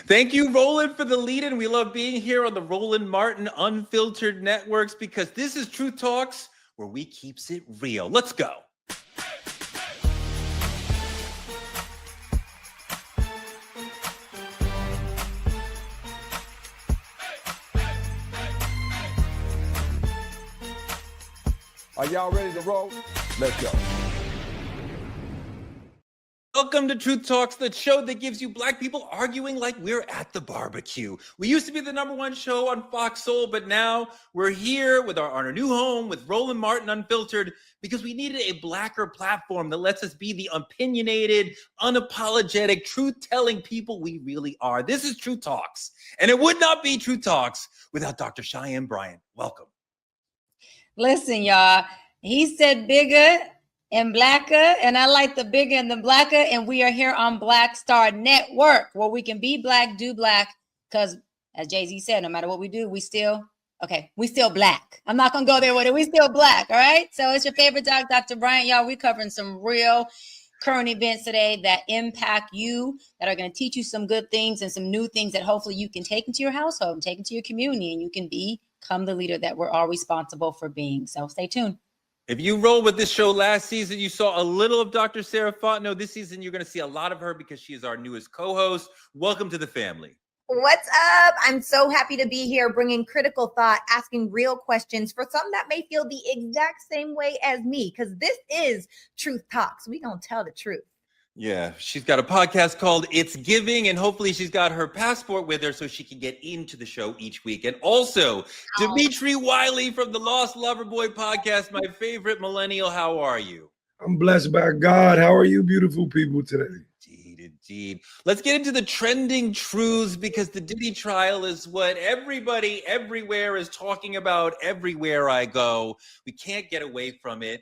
Thank you, Roland, for the lead-in. We love being here on the Roland Martin Unfiltered Networks because this is Truth Talks, where we keeps it real. Let's go. Are y'all ready to roll? Let's go. Welcome to Truth Talks, the show that gives you black people arguing like we're at the barbecue. We used to be the #1 show on Fox Soul, but now we're here with our new home with Roland Martin Unfiltered because we needed a blacker platform that lets us be the opinionated, unapologetic, truth-telling people we really are. This is Truth Talks, and it would not be Truth Talks without Dr. Cheyenne Bryant. Welcome. Listen, y'all, he said bigger and blacker, and I like the bigger and the blacker, and we are here on Black Star Network, where we can be black, do black, because as Jay-Z said, no matter what we do, we still black. I'm not gonna go there with it. We still black, all right? So it's your favorite doc, Dr. Bryant. Y'all, we're covering some real current events today that impact you, that are going to teach you some good things and some new things that hopefully you can take into your household and take into your community, and you can become the leader that we're all responsible for being. So stay tuned. If you rolled with this show last season, you saw a little of Dr. Sarah Fontenot. This season, you're going to see a lot of her because she is our newest co-host. Welcome to the family. What's up? I'm so happy to be here bringing critical thought, asking real questions for some that may feel the exact same way as me, because this is Truth Talks. We gonna tell the truth. Yeah, she's got a podcast called It's Giving, and hopefully she's got her passport with her so she can get into the show each week. And also, Dimitri Wiley from the Lost Lover Boy podcast, my favorite millennial. How are you? I'm blessed by God. How are you beautiful people today? Indeed. Let's get into the trending truths because the Diddy trial is what everybody everywhere is talking about everywhere I go. We can't get away from it.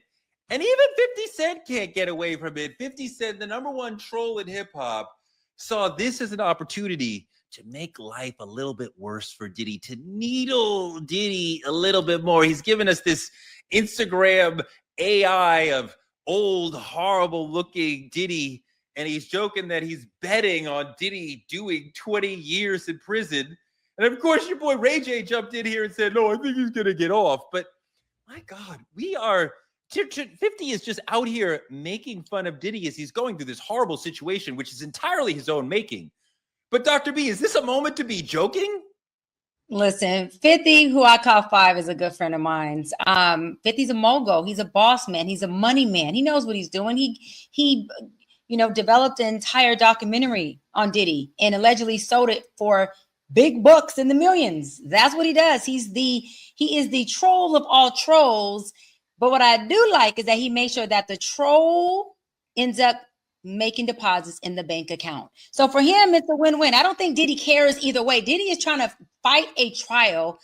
And even 50 Cent can't get away from it. 50 Cent, the #1 troll in hip hop, saw this as an opportunity to make life a little bit worse for Diddy, to needle Diddy a little bit more. He's given us this Instagram AI of old, horrible looking Diddy. And he's joking that he's betting on Diddy doing 20 years in prison. And of course, your boy Ray J jumped in here and said, no, I think he's going to get off. But my God, 50 is just out here making fun of Diddy as he's going through this horrible situation, which is entirely his own making. But Dr. B, is this a moment to be joking? Listen, 50, who I call 5, is a good friend of mine. 50's a mogul. He's a boss man. He's a money man. He knows what he's doing. He developed an entire documentary on Diddy and allegedly sold it for big bucks in the millions. That's what he does. He is the troll of all trolls. But what I do like is that he makes sure that the troll ends up making deposits in the bank account. So for him, it's a win-win. I don't think Diddy cares either way. Diddy is trying to fight a trial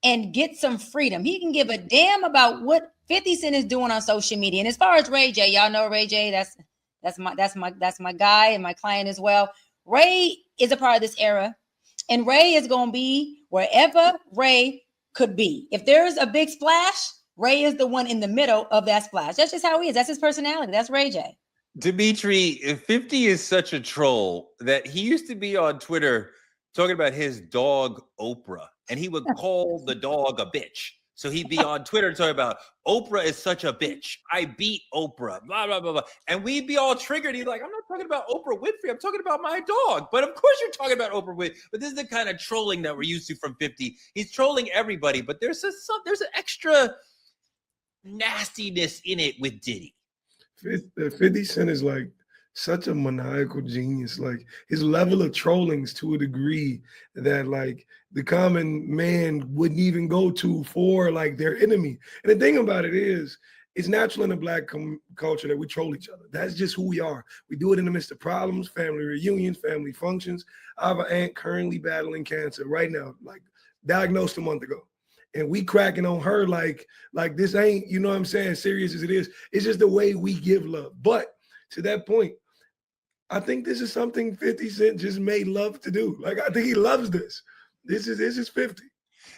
and get some freedom. He can give a damn about what 50 Cent is doing on social media. And as far as Ray J, y'all know Ray J, that's my guy and my client as well. Ray is a part of this era, and Ray is going to be wherever Ray could be. If there's a big splash, Ray is the one in the middle of that splash. That's just how he is. That's his personality. That's Ray J. Dimitri, 50 is such a troll that he used to be on Twitter talking about his dog Oprah, and he would call the dog a bitch. So he'd be on Twitter talking about Oprah is such a bitch. I beat Oprah, blah, blah, blah, blah. And we'd be all triggered. He's like, I'm not talking about Oprah Winfrey. I'm talking about my dog. But of course you're talking about Oprah Winfrey. But this is the kind of trolling that we're used to from 50. He's trolling everybody, but there's an extra nastiness in it with Diddy. 50 Cent is like such a maniacal genius. Like his level of trollings to a degree that like the common man wouldn't even go to for like their enemy. And the thing about it is, it's natural in the black culture that we troll each other. That's just who we are. We do it in the midst of problems, family reunions, family functions. I have an aunt currently battling cancer right now, like diagnosed a month ago. And we cracking on her like this ain't, you know what I'm saying, serious as it is. It's just the way we give love. But to that point, I think this is something 50 Cent just made love to do. Like, I think he loves this. This is 50.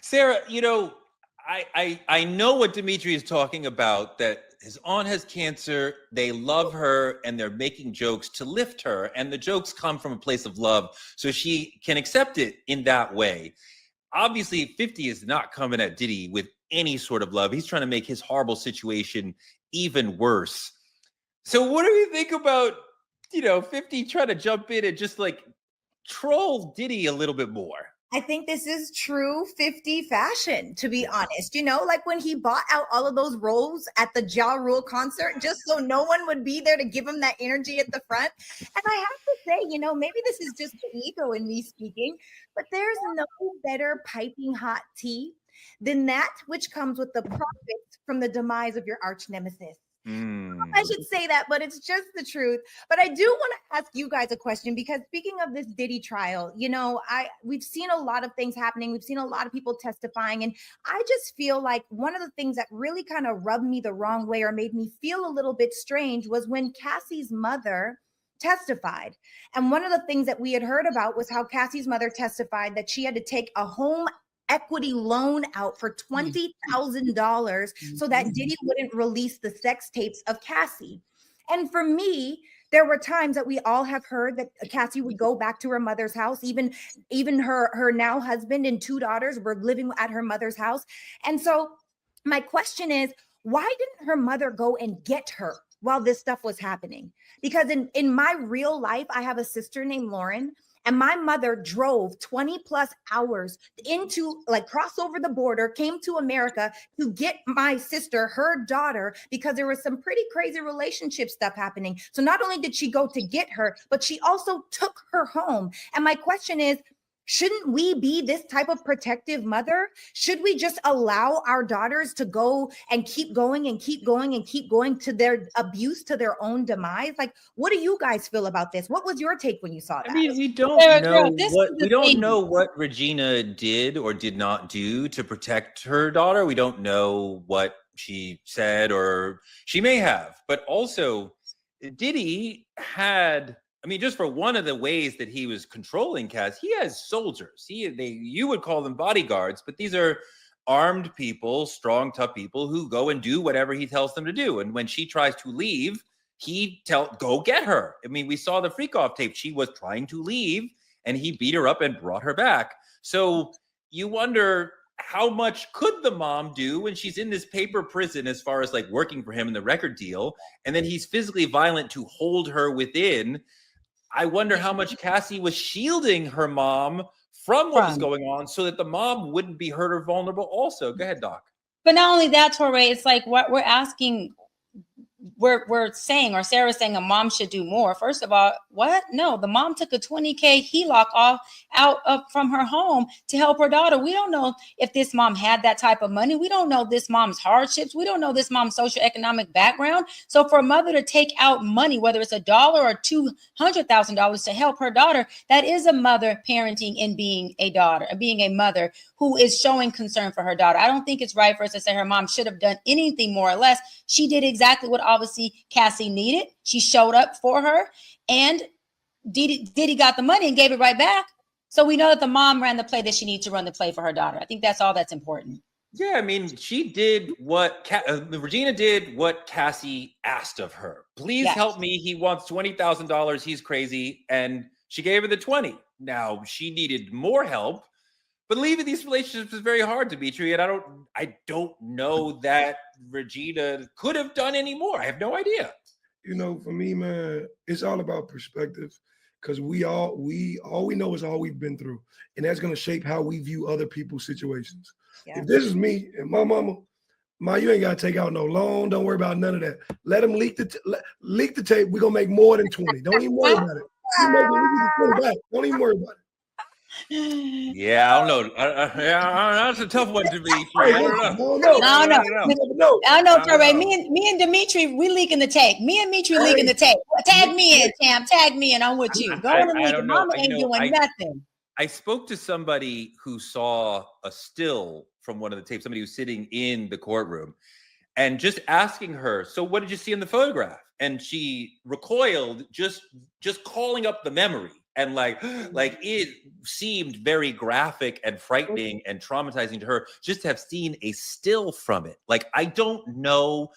Sarah, I know what Dimitri is talking about, that his aunt has cancer. They love her and they're making jokes to lift her. And the jokes come from a place of love. So she can accept it in that way. Obviously, 50 is not coming at Diddy with any sort of love. He's trying to make his horrible situation even worse. So what do you think about, 50 trying to jump in and just like troll Diddy a little bit more? I think this is true 50 fashion, to be honest. Like when he bought out all of those roles at the Ja Rule concert, just so no one would be there to give him that energy at the front. And I have to say, maybe this is just the ego in me speaking, but there's no better piping hot tea than that which comes with the profits from the demise of your arch nemesis. I should say that, but it's just the truth. But I do want to ask you guys a question, because speaking of this Diddy trial, we've seen a lot of things happening. We've seen a lot of people testifying. And I just feel like one of the things that really kind of rubbed me the wrong way or made me feel a little bit strange was when Cassie's mother testified. And one of the things that we had heard about was how Cassie's mother testified that she had to take a home equity loan out for $20,000 so that Diddy wouldn't release the sex tapes of Cassie. And for me, there were times that we all have heard that Cassie would go back to her mother's house. Even her now husband and 2 daughters were living at her mother's house. And so my question is, why didn't her mother go and get her while this stuff was happening? Because in my real life, I have a sister named Lauren. And my mother drove 20 plus hours cross over the border, came to America to get my sister, her daughter, because there was some pretty crazy relationship stuff happening. So not only did she go to get her, but she also took her home. And my question is, shouldn't we be this type of protective mother? Should we just allow our daughters to go and keep going and keep going and keep going to their abuse, to their own demise? Like, what do you guys feel about this? What was your take when you saw that? I mean, we don't know what Regina did or did not do to protect her daughter. We don't know what she said, or she may have. But also, Diddy had, just for one of the ways that he was controlling Cass, he has soldiers. You would call them bodyguards, but these are armed people, strong, tough people who go and do whatever he tells them to do. And when she tries to leave, go get her. We saw the freak off tape. She was trying to leave and he beat her up and brought her back. So you wonder, how much could the mom do when she's in this paper prison as far as like working for him in the record deal? And then he's physically violent to hold her within. I wonder how much Cassie was shielding her mom from what was going on so that the mom wouldn't be hurt or vulnerable also. Go ahead, Doc. But not only that, Torre, it's like what we're asking, we're saying, or Sarah's saying a mom should do more. First of all, what? No, the mom took a $20K HELOC from her home to help her daughter. We don't know if this mom had that type of money. We don't know this mom's hardships. We don't know this mom's socioeconomic background. So for a mother to take out money, whether it's $1 or $200,000 to help her daughter, that is a mother parenting and being a daughter, being a mother who is showing concern for her daughter. I don't think it's right for us to say her mom should have done anything more or less. She did exactly what obviously Cassie needed. She showed up for her, and Diddy got the money and gave it right back. So we know that the mom ran the play that she needs to run the play for her daughter. I think that's all that's important. Yeah, she did what Regina did what Cassie asked of her. Please help me. He wants $20,000. He's crazy. And she gave her the 20. Now she needed more help, but leaving these relationships is very hard, Dimitri. And I don't know that Regina could have done any more. I have no idea. For me, man, it's all about perspective, because all we know is all we've been through, and that's going to shape how we view other people's situations. Yeah. If this is me and my mama, you ain't got to take out no loan. Don't worry about none of that. Let them leak the tape. We're going to make more than 20. Don't even worry about it. Don't even worry about it. Yeah, I don't know. That's a tough one to be. I know, Torre. Me and Dimitri, we leaking the tape. Me and Dimitri leaking the tape. Tag me in, Tam. Tag me in. I'm with you. Go on and leak it. Mama ain't doing nothing. I spoke to somebody who saw a still from one of the tapes, somebody who's sitting in the courtroom, and just asking her, so what did you see in the photograph? And she recoiled, just calling up the memory. And like it seemed very graphic and frightening and traumatizing to her just to have seen a still from it. Like, I don't know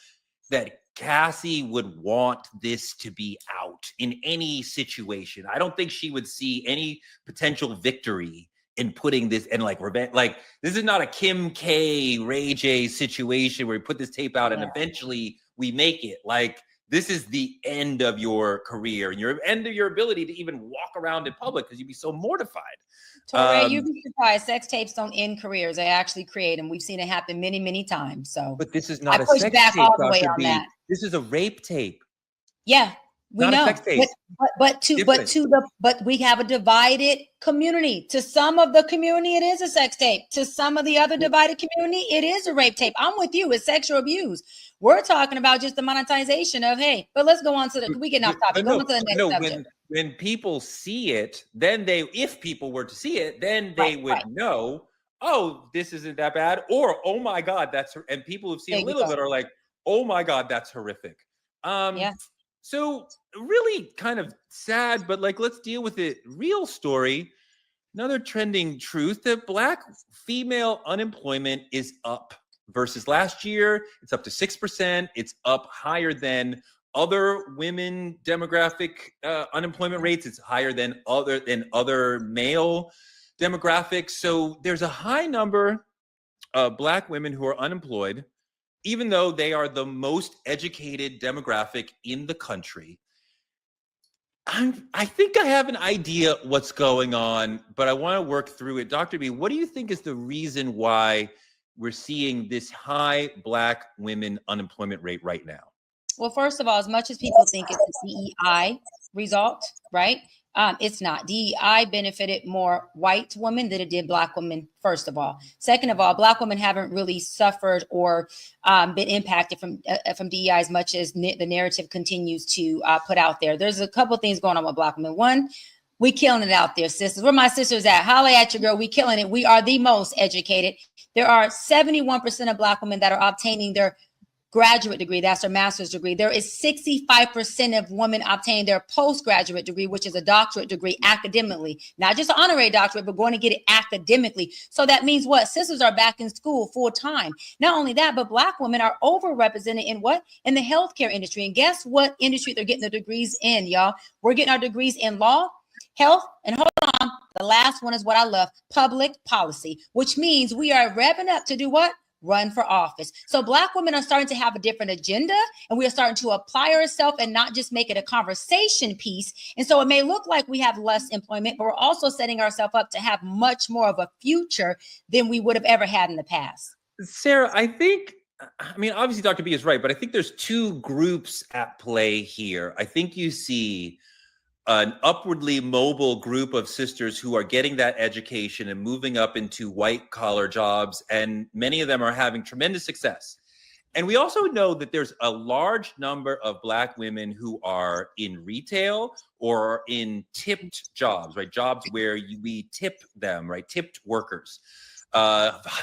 that Cassie would want this to be out in any situation. I don't think she would see any potential victory in putting this and like revenge. Like, this is not a Kim K, Ray J situation where we put this tape out and eventually we make it. Like, this is the end of your career and your end of your ability to even walk around in public because you'd be so mortified. Torre, you'd be surprised. Sex tapes don't end careers; they actually create them. We've seen it happen many, many times. So, but this is not a push sex back tape, all the way Dr. on B. that. This is a rape tape. Yeah, we Not know. a sex tape. But we have a divided community. To some of the community, it is a sex tape. To some of the other divided community, it is a rape tape. I'm with you. It's sexual abuse. We're talking about just the monetization of, hey, but let's go on to the, we get off topic. Go on to the next subject. When people see it, then if people were to see it, then they would know, oh, this isn't that bad. Or, oh my God, and people who've seen a little bit are like, oh my God, that's horrific. So really kind of sad, but like, let's deal with it. Real story. Another trending truth that Black female unemployment is up versus last year. It's up to 6%. It's up higher than other women demographic unemployment rates. It's higher than other male demographics. So there's a high number of Black women who are unemployed, even though they are the most educated demographic in the country. I think I have an idea what's going on, but I want to work through it. Dr. B, what do you think is the reason why we're seeing this high Black women unemployment rate right now? Well, first of all, as much as people think it's a DEI result, right? It's not. DEI benefited more white women than it did Black women, first of all. Second of all, Black women haven't really suffered or been impacted from DEI as much as the narrative continues to put out there. There's a couple of things going on with Black women. One, we killing it out there, sisters. Where my sisters at? Holla at your girl. We killing it. We are the most educated. There are 71% of Black women that are obtaining their graduate degree. That's their master's degree. There is 65% of women obtaining their postgraduate degree, which is a doctorate degree academically, not just an honorary doctorate, but going to get it academically. So that means what? Sisters are back in school full time. Not only that, but Black women are overrepresented in what? In the healthcare industry. And guess what industry they're getting their degrees in, y'all? We're getting our degrees in law, health, and hold on, the last one is what I love, public policy, which means we are revving up to do what? Run for office. So Black women are starting to have a different agenda, and we are starting to apply ourselves and not just make it a conversation piece. And so it may look like we have less employment, but we're also setting ourselves up to have much more of a future than we would have ever had in the past. Sarah, I think, obviously Dr. B is right, but I think there's two groups at play here. I think you see an upwardly mobile group of sisters who are getting that education and moving up into white collar jobs. And many of them are having tremendous success. And we also know that there's a large number of Black women who are in retail or in tipped jobs, right? Jobs where we tip them, right? Tipped workers.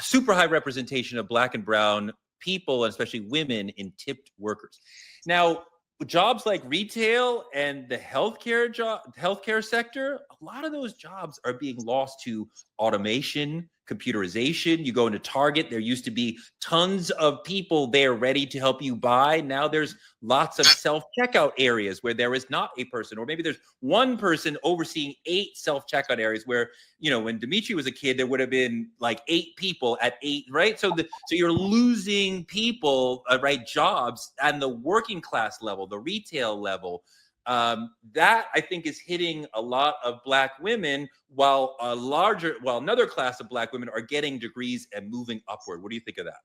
Super high representation of Black and brown people, and especially women in tipped workers. Now, jobs like retail and the healthcare sector, a lot of those jobs are being lost to automation, computerization. You go into Target, there used to be tons of people there ready to help you buy. Now there's lots of self-checkout areas where there is not a person, or maybe there's one person overseeing 8 self-checkout areas where, when Dimitri was a kid, there would have been like 8 people at 8, right? So you're losing people, right? Jobs and the working class level, the retail level. That I think is hitting a lot of Black women, while another class of Black women are getting degrees and moving upward. What do you think of that?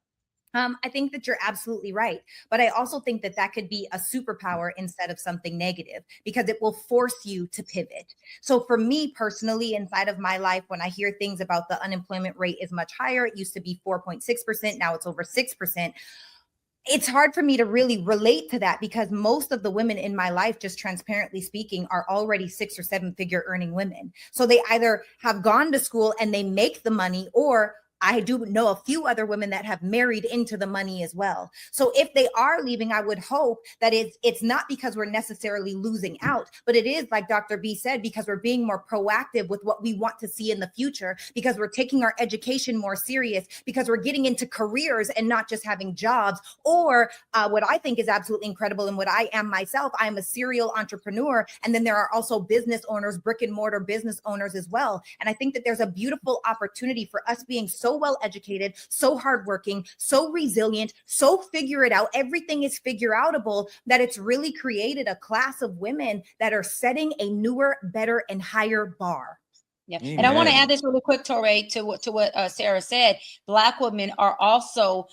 I think that you're absolutely right. But I also think that that could be a superpower instead of something negative, because it will force you to pivot. So for me personally, inside of my life, when I hear things about the unemployment rate is much higher, it used to be 4.6%. Now it's over 6%. It's hard for me to really relate to that, because most of the women in my life, just transparently speaking, are already 6 or 7 figure earning women. So they either have gone to school and they make the money, or I do know a few other women that have married into the money as well. So if they are leaving, I would hope that it's not because we're necessarily losing out, but it is, like Dr. B said, because we're being more proactive with what we want to see in the future, because we're taking our education more serious, because we're getting into careers and not just having jobs. Or what I think is absolutely incredible, and what I am myself, I'm a serial entrepreneur. And then there are also business owners, brick and mortar business owners as well. And I think that there's a beautiful opportunity for us being so well educated, so hardworking, so resilient, so figure it out. Everything is figure outable, that it's really created a class of women that are setting a newer, better, and higher bar. Yeah. And I want to Amen. add this really quick, Torre, to what Sarah said. Black women are also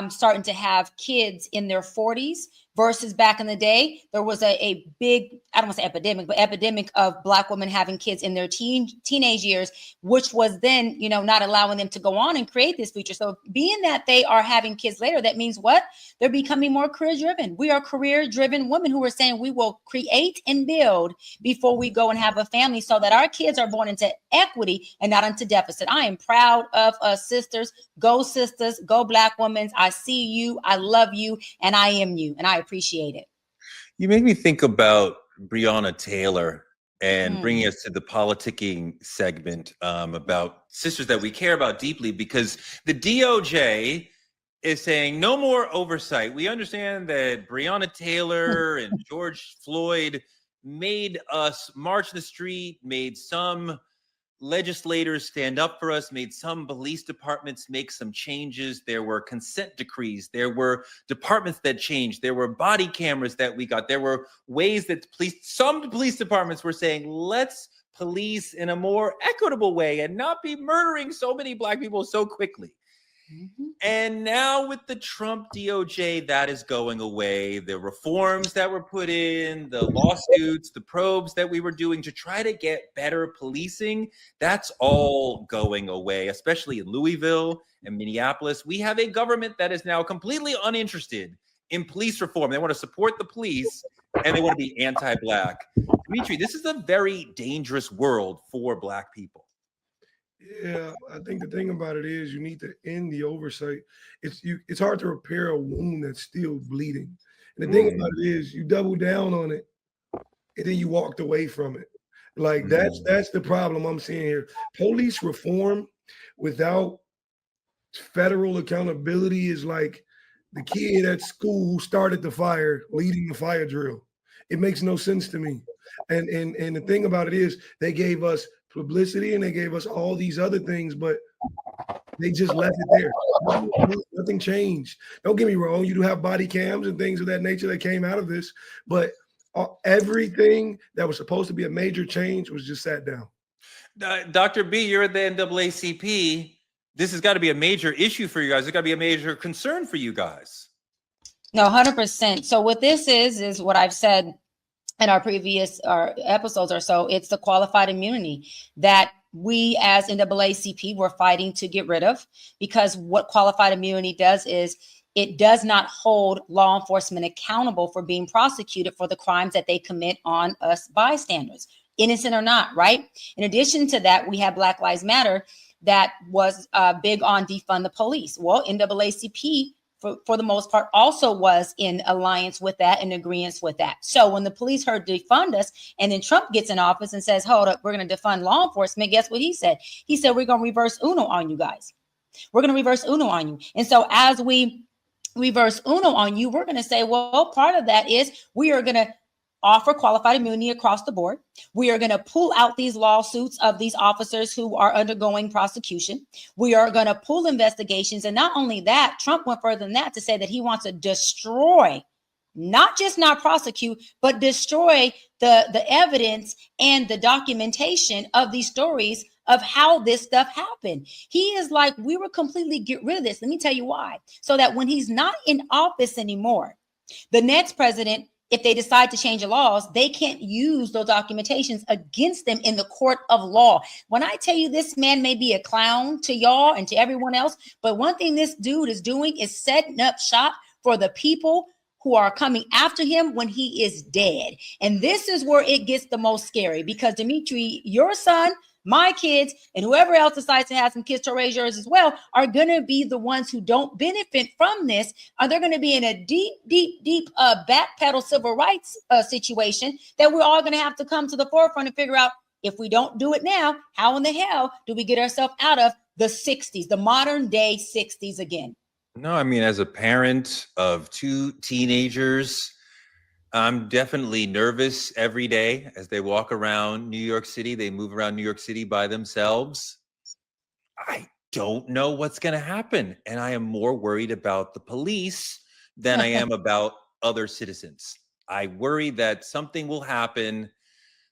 starting to have kids in their 40s versus back in the day. There was a big, I don't want to say epidemic, but epidemic of Black women having kids in their teenage years, which was then, you know, not allowing them to go on and create this future. So being that they are having kids later, that means what? They're becoming more career driven. We are career driven women who are saying we will create and build before we go and have a family, so that our kids are born into equity and not into deficit. I am proud of us sisters. Go sisters, go Black women. I see you, I love you, and I am you, and I appreciate it. You make me think about Breonna Taylor and bringing us to the politicking segment about sisters that we care about deeply, because the DOJ is saying no more oversight. We understand that Breonna Taylor and George Floyd made us march the street, made some legislators stand up for us, made some police departments make some changes. There were consent decrees. There were departments that changed. There were body cameras that we got. There were ways that some police departments were saying, let's police in a more equitable way and not be murdering so many Black people so quickly. And now with the Trump DOJ, that is going away. The reforms that were put in, the lawsuits, the probes that we were doing to try to get better policing, that's all going away, especially in Louisville and Minneapolis. We have a government that is now completely uninterested in police reform. They want to support the police and they want to be anti-Black. Dimitri, this is a very dangerous world for Black people. Yeah, I think the thing about it is you need to end the oversight. It's hard to repair a wound that's still bleeding. And the thing about it is you double down on it and then you walked away from it. Like that's the problem I'm seeing here. Police reform without federal accountability is like the kid at school who started the fire leading the fire drill. It makes no sense to me. And the thing about it is they gave us publicity and they gave us all these other things, but they just left it there. Nothing changed. Don't get me wrong. You do have body cams and things of that nature that came out of this, but everything that was supposed to be a major change was just sat down. Dr. B, you're at the NAACP. This has got to be a major issue for you guys. It's got to be a major concern for you guys. No, 100%. So what this is what I've said in our previous episodes or so. It's the qualified immunity that we as NAACP were fighting to get rid of, because what qualified immunity does is it does not hold law enforcement accountable for being prosecuted for the crimes that they commit on us bystanders, innocent or not, right? In addition to that, we have Black Lives Matter that was big on defund the police. Well, NAACP for the most part also was in alliance with that and agreement with that. So when the police heard defund us, and then Trump gets in office and says, hold up, we're going to defund law enforcement, guess what he said? He said, we're going to reverse UNO on you guys. We're going to reverse UNO on you. And so as we reverse UNO on you, we're going to say, well, part of that is we are going to offer qualified immunity across the board. We are going to pull out these lawsuits of these officers who are undergoing prosecution. We are going to pull investigations. And not only that, Trump went further than that to say that he wants to destroy, not just not prosecute, but destroy the evidence and the documentation of these stories of how this stuff happened. He is like, we will completely get rid of this. Let me tell you why. So that when he's not in office anymore, the next president, if they decide to change the laws, they can't use those documentations against them in the court of law. When I tell you this man may be a clown to y'all and to everyone else, but one thing this dude is doing is setting up shop for the people who are coming after him when he is dead. And this is where it gets the most scary, because Dimitri, your son, my kids and whoever else decides to have some kids to raise yours as well are going to be the ones who don't benefit from this. Are they going to be in a deep backpedal civil rights situation that we're all going to have to come to the forefront and figure out, if we don't do it now, how in the hell do we get ourselves out of the 60s, the modern day 60s again? No, I mean, as a parent of 2 teenagers, I'm definitely nervous every day as they walk around New York City. They move around New York City by themselves. I don't know what's going to happen. And I am more worried about the police than I am about other citizens. I worry that something will happen.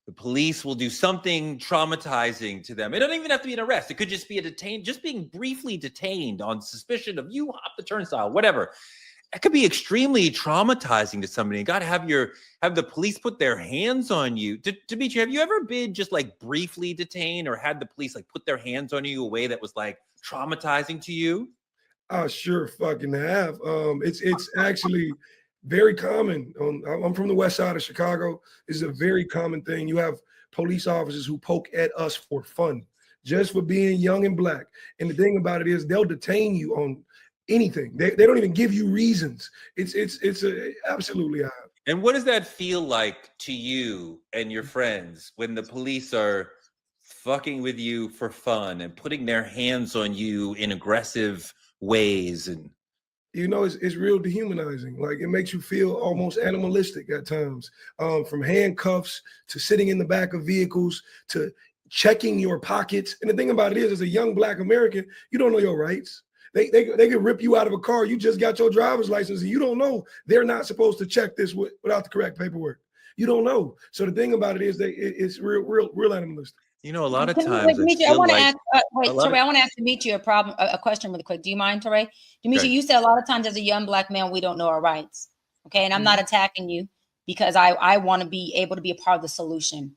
The police will do something traumatizing to them. It doesn't even have to be an arrest. It could just be just being briefly detained on suspicion of you hop the turnstile, whatever. It could be extremely traumatizing to somebody. You got to have the police put their hands on you. Dimitri, have you ever been just like briefly detained or had the police like put their hands on you a way that was like traumatizing to you? I sure fucking have. It's actually very common. I'm from the west side of Chicago. This is a very common thing. You have police officers who poke at us for fun, just for being young and black. And the thing about it is they'll detain you on anything. They don't even give you reasons. It's absolutely odd. And what does that feel like to you and your friends when the police are fucking with you for fun and putting their hands on you in aggressive ways? And you know, it's real dehumanizing. Like, it makes you feel almost animalistic at times, from handcuffs to sitting in the back of vehicles to checking your pockets. And the thing about it is, as a young black American, you don't know your rights. They can rip you out of a car. You just got your driver's license and you don't know they're not supposed to check this without the correct paperwork. You don't know. So the thing about it is it's real animalistic. you know, a lot of Dimitri, times I want to ask. Toray, I want to ask Dimitri a question really quick. Do you mind, Toray? Dimitri, you said a lot of times as a young black man, we don't know our rights. Okay, and I'm not attacking you because I want to be able to be a part of the solution.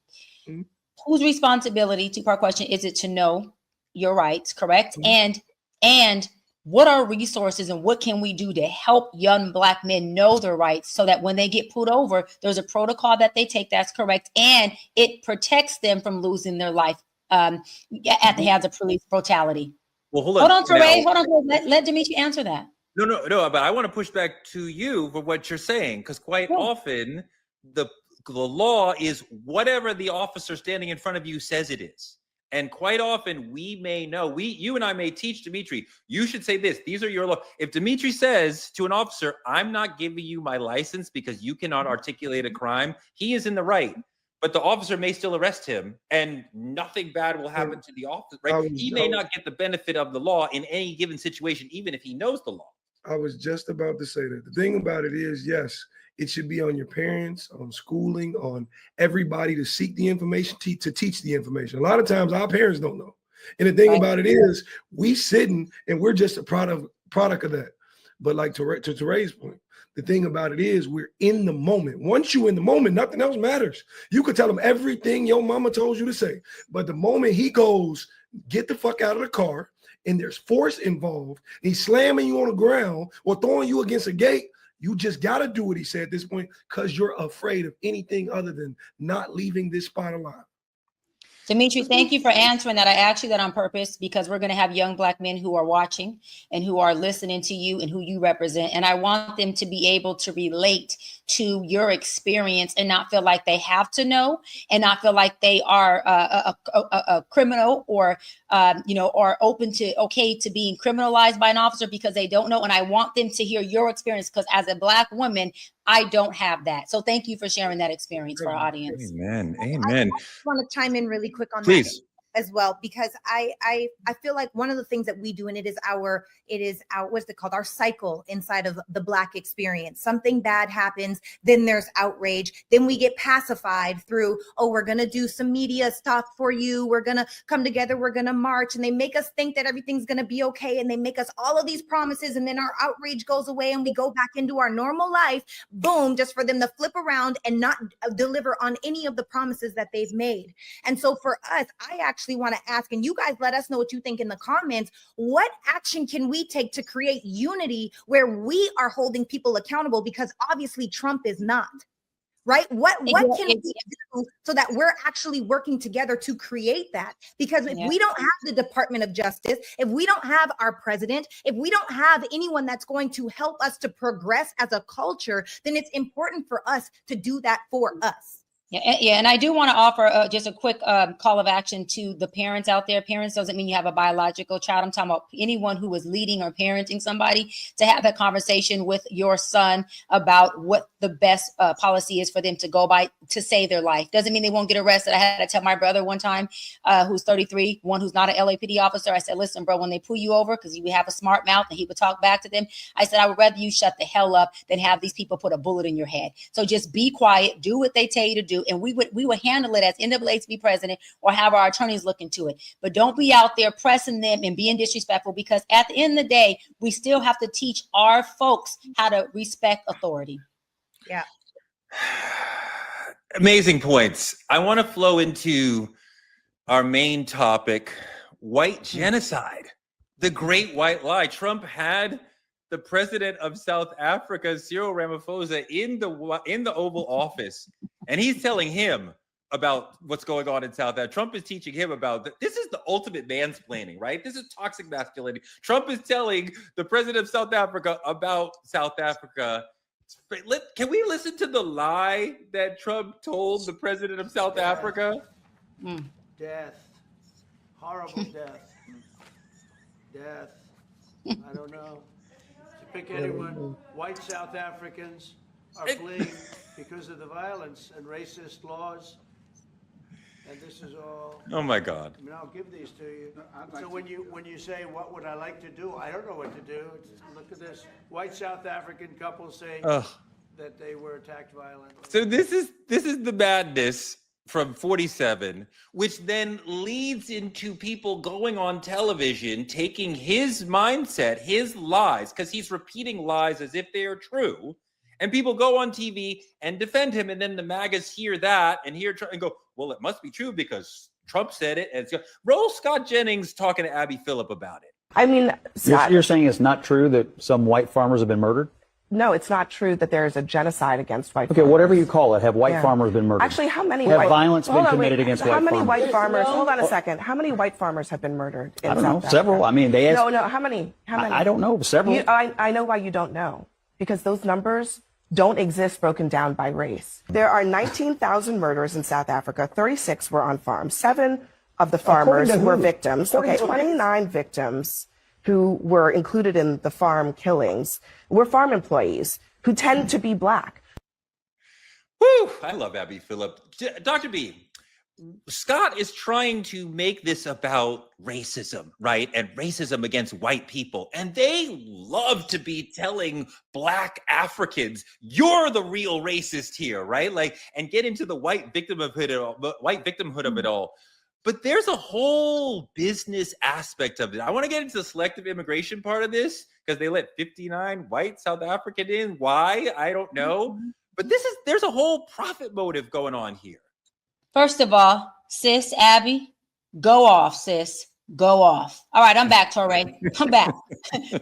Whose responsibility, 2-part question, is it to know your rights? Correct, and what are resources and what can we do to help young black men know their rights so that when they get pulled over, there's a protocol that they take that's correct and it protects them from losing their life at the hands of police brutality? Well, hold on, Toray. Hold on. Let Dimitri answer that. No, but I want to push back to you for what you're saying, because quite often the law is whatever the officer standing in front of you says it is. And quite often we may know, you and I may teach Dimitri, you should say this, these are your law. If Dimitri says to an officer, I'm not giving you my license because you cannot articulate a crime, he is in the right. But the officer may still arrest him and nothing bad will happen to the officer, right? He may not get the benefit of the law in any given situation, even if he knows the law. I was just about to say that. The thing about it is, yes, it should be on your parents, on schooling, on everybody to seek the information, to teach the information. A lot of times our parents don't know. And the thing about it is we sitting and we're just a product of that. But like to Toray's point, the thing about it is we're in the moment. Once you're in the moment, nothing else matters. You could tell him everything your mama told you to say. But the moment he goes, get the fuck out of the car, and there's force involved, he's slamming you on the ground or throwing you against a gate, you just got to do what he said at this point because you're afraid of anything other than not leaving this spot alive. Dimitri, thank you for answering that. I asked you that on purpose because we're going to have young black men who are watching and who are listening to you and who you represent. And I want them to be able to relate to your experience and not feel like they have to know and not feel like they are a criminal or, or open to being criminalized by an officer because they don't know. And I want them to hear your experience because as a black woman, I don't have that. So thank you for sharing that experience for our audience. Amen. I want to chime in really quick on that as well, because I feel like one of the things that we do, and it is our what's it called, our cycle inside of the Black experience. Something bad happens, then there's outrage, then we get pacified through, oh, we're gonna do some media stuff for you, we're gonna come together, we're gonna march, and they make us think that everything's gonna be okay, and they make us all of these promises, and then our outrage goes away and we go back into our normal life, boom, just for them to flip around and not deliver on any of the promises that they've made. And so for us, I actually want to ask, and you guys let us know what you think in the comments, what action can we take to create unity where we are holding people accountable? Because obviously Trump is not, right? What Yeah, can we do so that we're actually working together to create that? Because if Yeah. we don't have the Department of Justice, if we don't have our president, if we don't have anyone that's going to help us to progress as a culture, then it's important for us to do that for us. Yeah, and I do want to offer just a quick call of action to the parents out there. Parents doesn't mean you have a biological child. I'm talking about anyone who is leading or parenting somebody, to have that conversation with your son about what the best policy is for them to go by to save their life. Doesn't mean they won't get arrested. I had to tell my brother one time, who's 33, one who's not an LAPD officer. I said, listen, bro, when they pull you over, because he would have a smart mouth and he would talk back to them, I said, I would rather you shut the hell up than have these people put a bullet in your head. So just be quiet, do what they tell you to do. And we would handle it as NAACP president or have our attorneys look into it. But don't be out there pressing them and being disrespectful, because at the end of the day, we still have to teach our folks how to respect authority. Yeah. Amazing points. I want to flow into our main topic, white genocide, the great white lie. Trump had the president of South Africa, Cyril Ramaphosa, in the Oval Office, and he's telling him about what's going on in South Africa. Trump is teaching him about this is the ultimate mansplaining, right? This is toxic masculinity. Trump is telling the president of South Africa about South Africa. Can we listen to the lie that Trump told the president of South Africa? Death. Horrible death. Death. I don't know. Pick anyone. White South Africans are fleeing because of the violence and racist laws. And this is all. Oh my God. I mean, I'll give these to you. So when you say, what would I like to do? I don't know what to do. Look at this. White South African couple saying that they were attacked violently. So this is the madness from 47, which then leads into people going on television, taking his mindset, his lies, because he's repeating lies as if they are true. And people go on TV and defend him. And then the MAGAs hear that and go, well, it must be true because Trump said it. And roll Scott Jennings talking to Abby Phillip about it. I mean, Scott, you're saying it's not true that some white farmers have been murdered? No, it's not true that there is a genocide against white farmers. Okay, whatever you call it, have white farmers been murdered? Actually, how many have violence been committed against white farmers? How many white farmers? Hold on a second. How many white farmers have been murdered in I don't South know. Africa? Several. I mean, they asked. No. How many? I don't know. Several. I know why you don't know. Because those numbers don't exist broken down by race. There are 19,000 murders in South Africa. 36 were on farms. 7 of the farmers were victims. Okay, 29 victims who were included in the farm killings were farm employees who tend to be black. Woo! I love Abby Phillip. Dr. B, Scott is trying to make this about racism, right? And racism against white people. And they love to be telling black Africans, you're the real racist here, right? And get into the white victimhood of it all. But there's a whole business aspect of it. I want to get into the selective immigration part of this because they let 59 white South African in. Why? I don't know. But there's a whole profit motive going on here. First of all, sis, Abby, go off, sis. Go off. All right, I'm back, Torre. I'm back.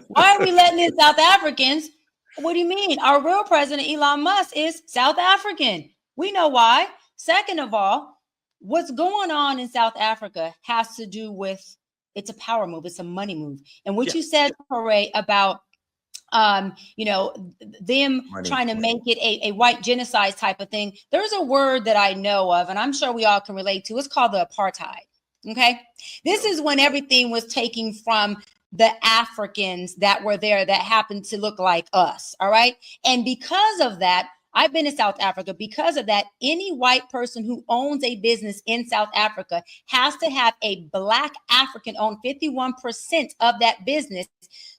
Why are we letting in South Africans? What do you mean? Our real president, Elon Musk, is South African. We know why. Second of all, what's going on in South Africa has to do with, it's a power move. It's a money move. And what you said, Torre, about them trying to make it a white genocide type of thing. There's a word that I know of, and I'm sure we all can relate to. It's called the apartheid. Okay. This is when everything was taken from the Africans that were there that happened to look like us. All right. And because of that, I've been to South Africa. Because of that, any white person who owns a business in South Africa has to have a black African own 51% of that business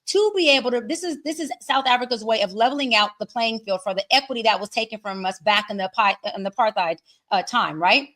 to be able to, this is South Africa's way of leveling out the playing field for the equity that was taken from us back in the apartheid time, right?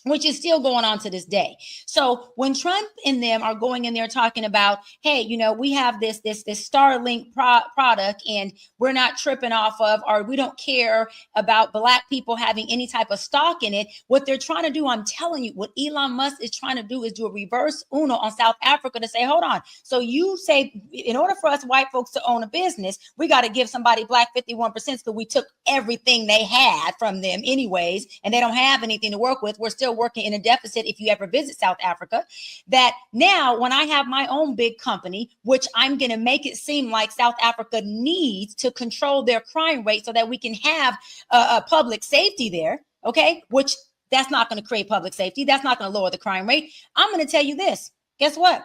which is still going on to this day. So when Trump and them are going in there talking about, hey, you know, we have this Starlink product and we're not tripping off of, or we don't care about Black people having any type of stock in it. What they're trying to do, I'm telling you, what Elon Musk is trying to do is do a reverse Uno on South Africa to say, hold on. So you say, in order for us white folks to own a business, we got to give somebody Black 51% because we took everything they had from them anyways, and they don't have anything to work with. We're still working in a deficit if you ever visit South Africa. That now when I have my own big company, which I'm going to make it seem like South Africa needs to control their crime rate so that we can have a public safety there, okay, which that's not going to create public safety. That's not going to lower the crime rate. I'm going to tell you this. Guess what?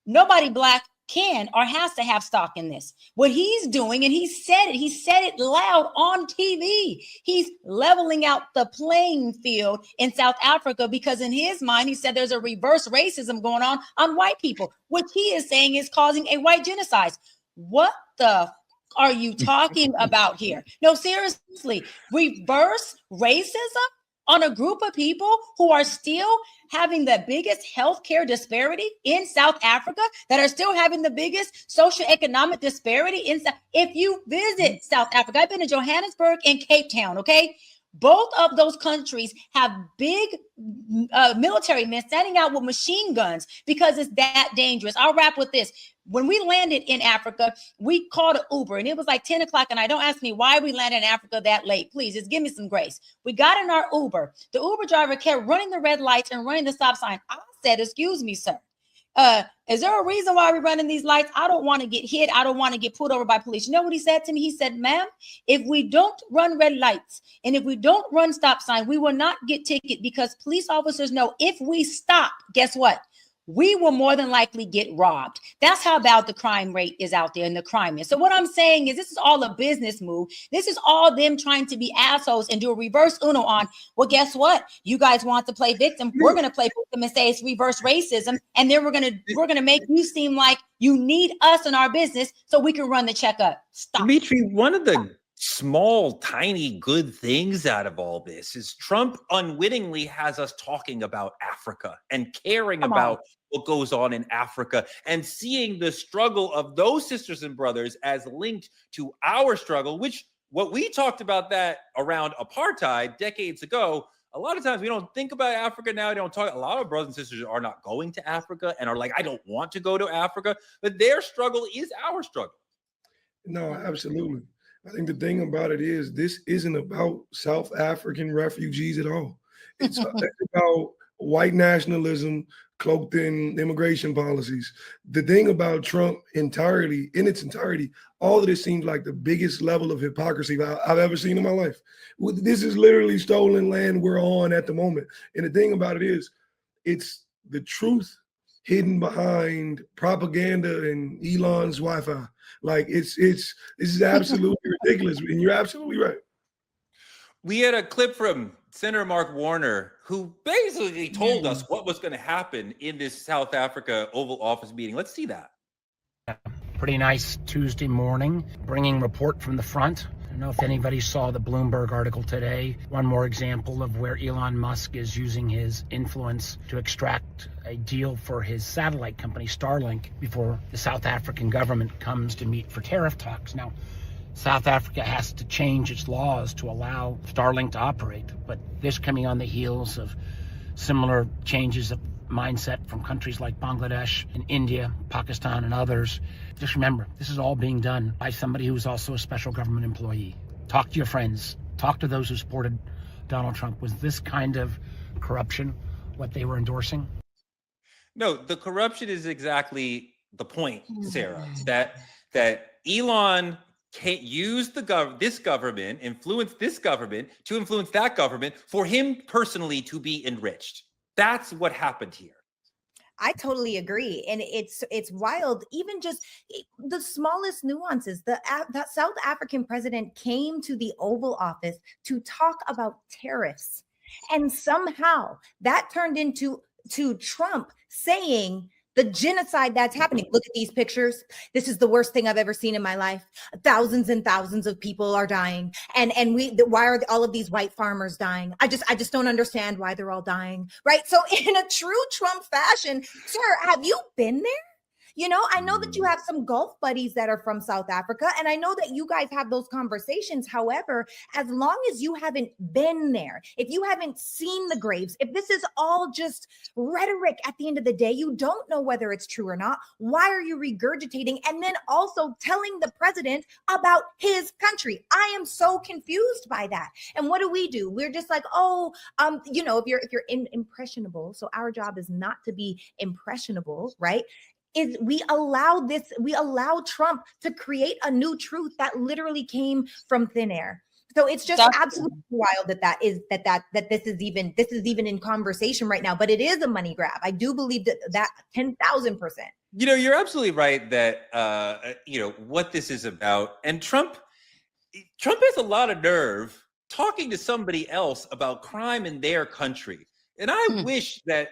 Nobody Black can or has to have stock in this. What he's doing, and he said it loud on TV. He's leveling out the playing field in South Africa because in his mind, he said there's a reverse racism going on white people, which he is saying is causing a white genocide. What the are you talking about here? No, seriously, reverse racism on a group of people who are still having the biggest healthcare disparity in South Africa, that are still having the biggest socioeconomic disparity in South. If you visit South Africa, I've been to Johannesburg and Cape Town, okay? Both of those countries have big military men standing out with machine guns because it's that dangerous. I'll wrap with this. When we landed in Africa, we called an Uber and it was like 10 o'clock. And I don't ask me why we landed in Africa that late. Please just give me some grace. We got in our Uber. The Uber driver kept running the red lights and running the stop sign. I said, excuse me, sir. Is there a reason why we're running these lights? I don't want to get hit. I don't want to get pulled over by police. You know what he said to me? He said, ma'am, if we don't run red lights and if we don't run stop sign, we will not get ticket because police officers know if we stop, guess what? We will more than likely get robbed. That's how bad the crime rate is out there and the crime is. So what I'm saying is this is all a business move. This is all them trying to be assholes and do a reverse Uno on, well, guess what? You guys want to play victim. We're going to play victim and say it's reverse racism. And then we're going to make you seem like you need us in our business so we can run the checkup. Stop. Dimitri, one of the small, tiny good things out of all this is Trump unwittingly has us talking about Africa and caring about what goes on in Africa and seeing the struggle of those sisters and brothers as linked to our struggle, which what we talked about that around apartheid decades ago. A lot of times we don't think about Africa now. Don't talk. A lot of brothers and sisters are not going to Africa and are like, I don't want to go to Africa, but their struggle is our struggle. No, absolutely. I think the thing about it is this isn't about South African refugees at all. It's about white nationalism cloaked in immigration policies. The thing about Trump in its entirety, all of this seems like the biggest level of hypocrisy I've ever seen in my life. This is literally stolen land we're on at the moment. And the thing about it is, it's the truth hidden behind propaganda and Elon's Wi-Fi. Like this is absolutely ridiculous. And you're absolutely right. We had a clip from Senator Mark Warner, who basically told us what was going to happen in this South Africa Oval Office meeting. Let's see that. Pretty nice Tuesday morning, bringing report from the front. I don't know if anybody saw the Bloomberg article today. One more example of where Elon Musk is using his influence to extract a deal for his satellite company, Starlink, before the South African government comes to meet for tariff talks. Now, South Africa has to change its laws to allow Starlink to operate, but this coming on the heels of similar changes of mindset from countries like Bangladesh and India, Pakistan, and others. Just remember, this is all being done by somebody who's also a special government employee. Talk to your friends. Talk to those who supported Donald Trump. Was this kind of corruption what they were endorsing? No, the corruption is exactly the point, Sarah, that Elon can't use this government, influence this government to influence that government for him personally to be enriched. That's what happened here. I totally agree. And it's wild. Even just the smallest nuances. That South African president came to the Oval Office to talk about tariffs. And somehow that turned into Trump saying The genocide that's happening. Look at these pictures. This is the worst thing I've ever seen in my life. Thousands and thousands of people are dying. And why are all of these white farmers dying? I just don't understand why they're all dying. Right. So in a true Trump fashion, sir, have you been there? You know, I know that you have some golf buddies that are from South Africa, and I know that you guys have those conversations. However, as long as you haven't been there, if you haven't seen the graves, if this is all just rhetoric at the end of the day, you don't know whether it's true or not. Why are you regurgitating and then also telling the president about his country? I am so confused by that. And what do? We're just like, you know, if you're impressionable, so our job is not to be impressionable, right? Is we allow Trump to create a new truth that literally came from thin air. So it's just absolutely wild that this is even in conversation right now. But it is a money grab. I do believe that 10,000%. You know, you're absolutely right that you know what this is about. And Trump has a lot of nerve talking to somebody else about crime in their country. And I wish that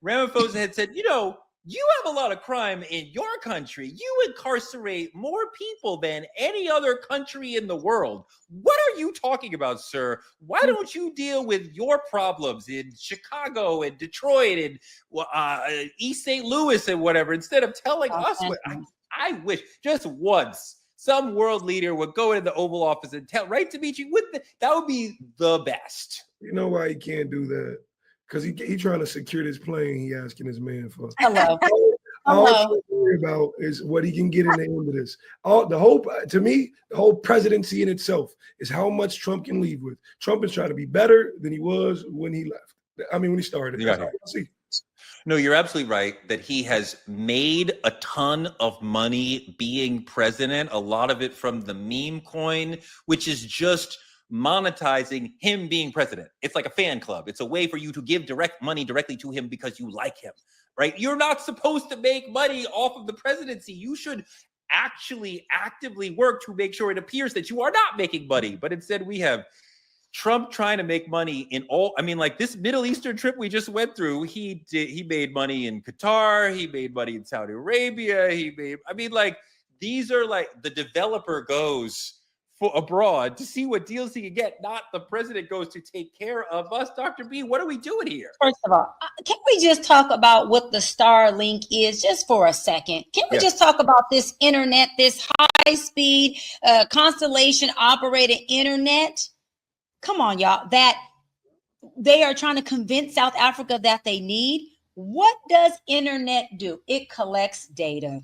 Ramaphosa had said, you know, you have a lot of crime in your country. You incarcerate more people than any other country in the world. What are you talking about, sir? Why don't you deal with your problems in Chicago and Detroit and East St. Louis and whatever, instead of telling us what I wish just once some world leader would go into the Oval Office and tell, right, Dimitri, that would be the best. You know why he can't do that? Because he trying to secure this plane he asking his man for. Hello. All I'm worry about is what he can get in the end of this. To me, the whole presidency in itself is how much Trump can leave with. Trump is trying to be better than he was when he left. I mean, when he started. No, you're absolutely right that he has made a ton of money being president, a lot of it from the meme coin, which is just monetizing him being president. It's like a fan club. It's a way for you to give direct money directly to him because you like him, right? You're not supposed to make money off of the presidency. You should actually actively work to make sure it appears that you are not making money. But instead we have Trump trying to make money in all, I mean, like this Middle Eastern trip we just went through, he made money in Qatar, he made money in Saudi Arabia, these are like the developer goes for abroad to see what deals he can get, not the president goes to take care of us. Dr. B, what are we doing here? First of all, can we just talk about what the Starlink is just for a second? Can we just talk about this internet, this high-speed constellation operated internet? Come on, y'all, that they are trying to convince South Africa that they need. What does internet do? It collects data.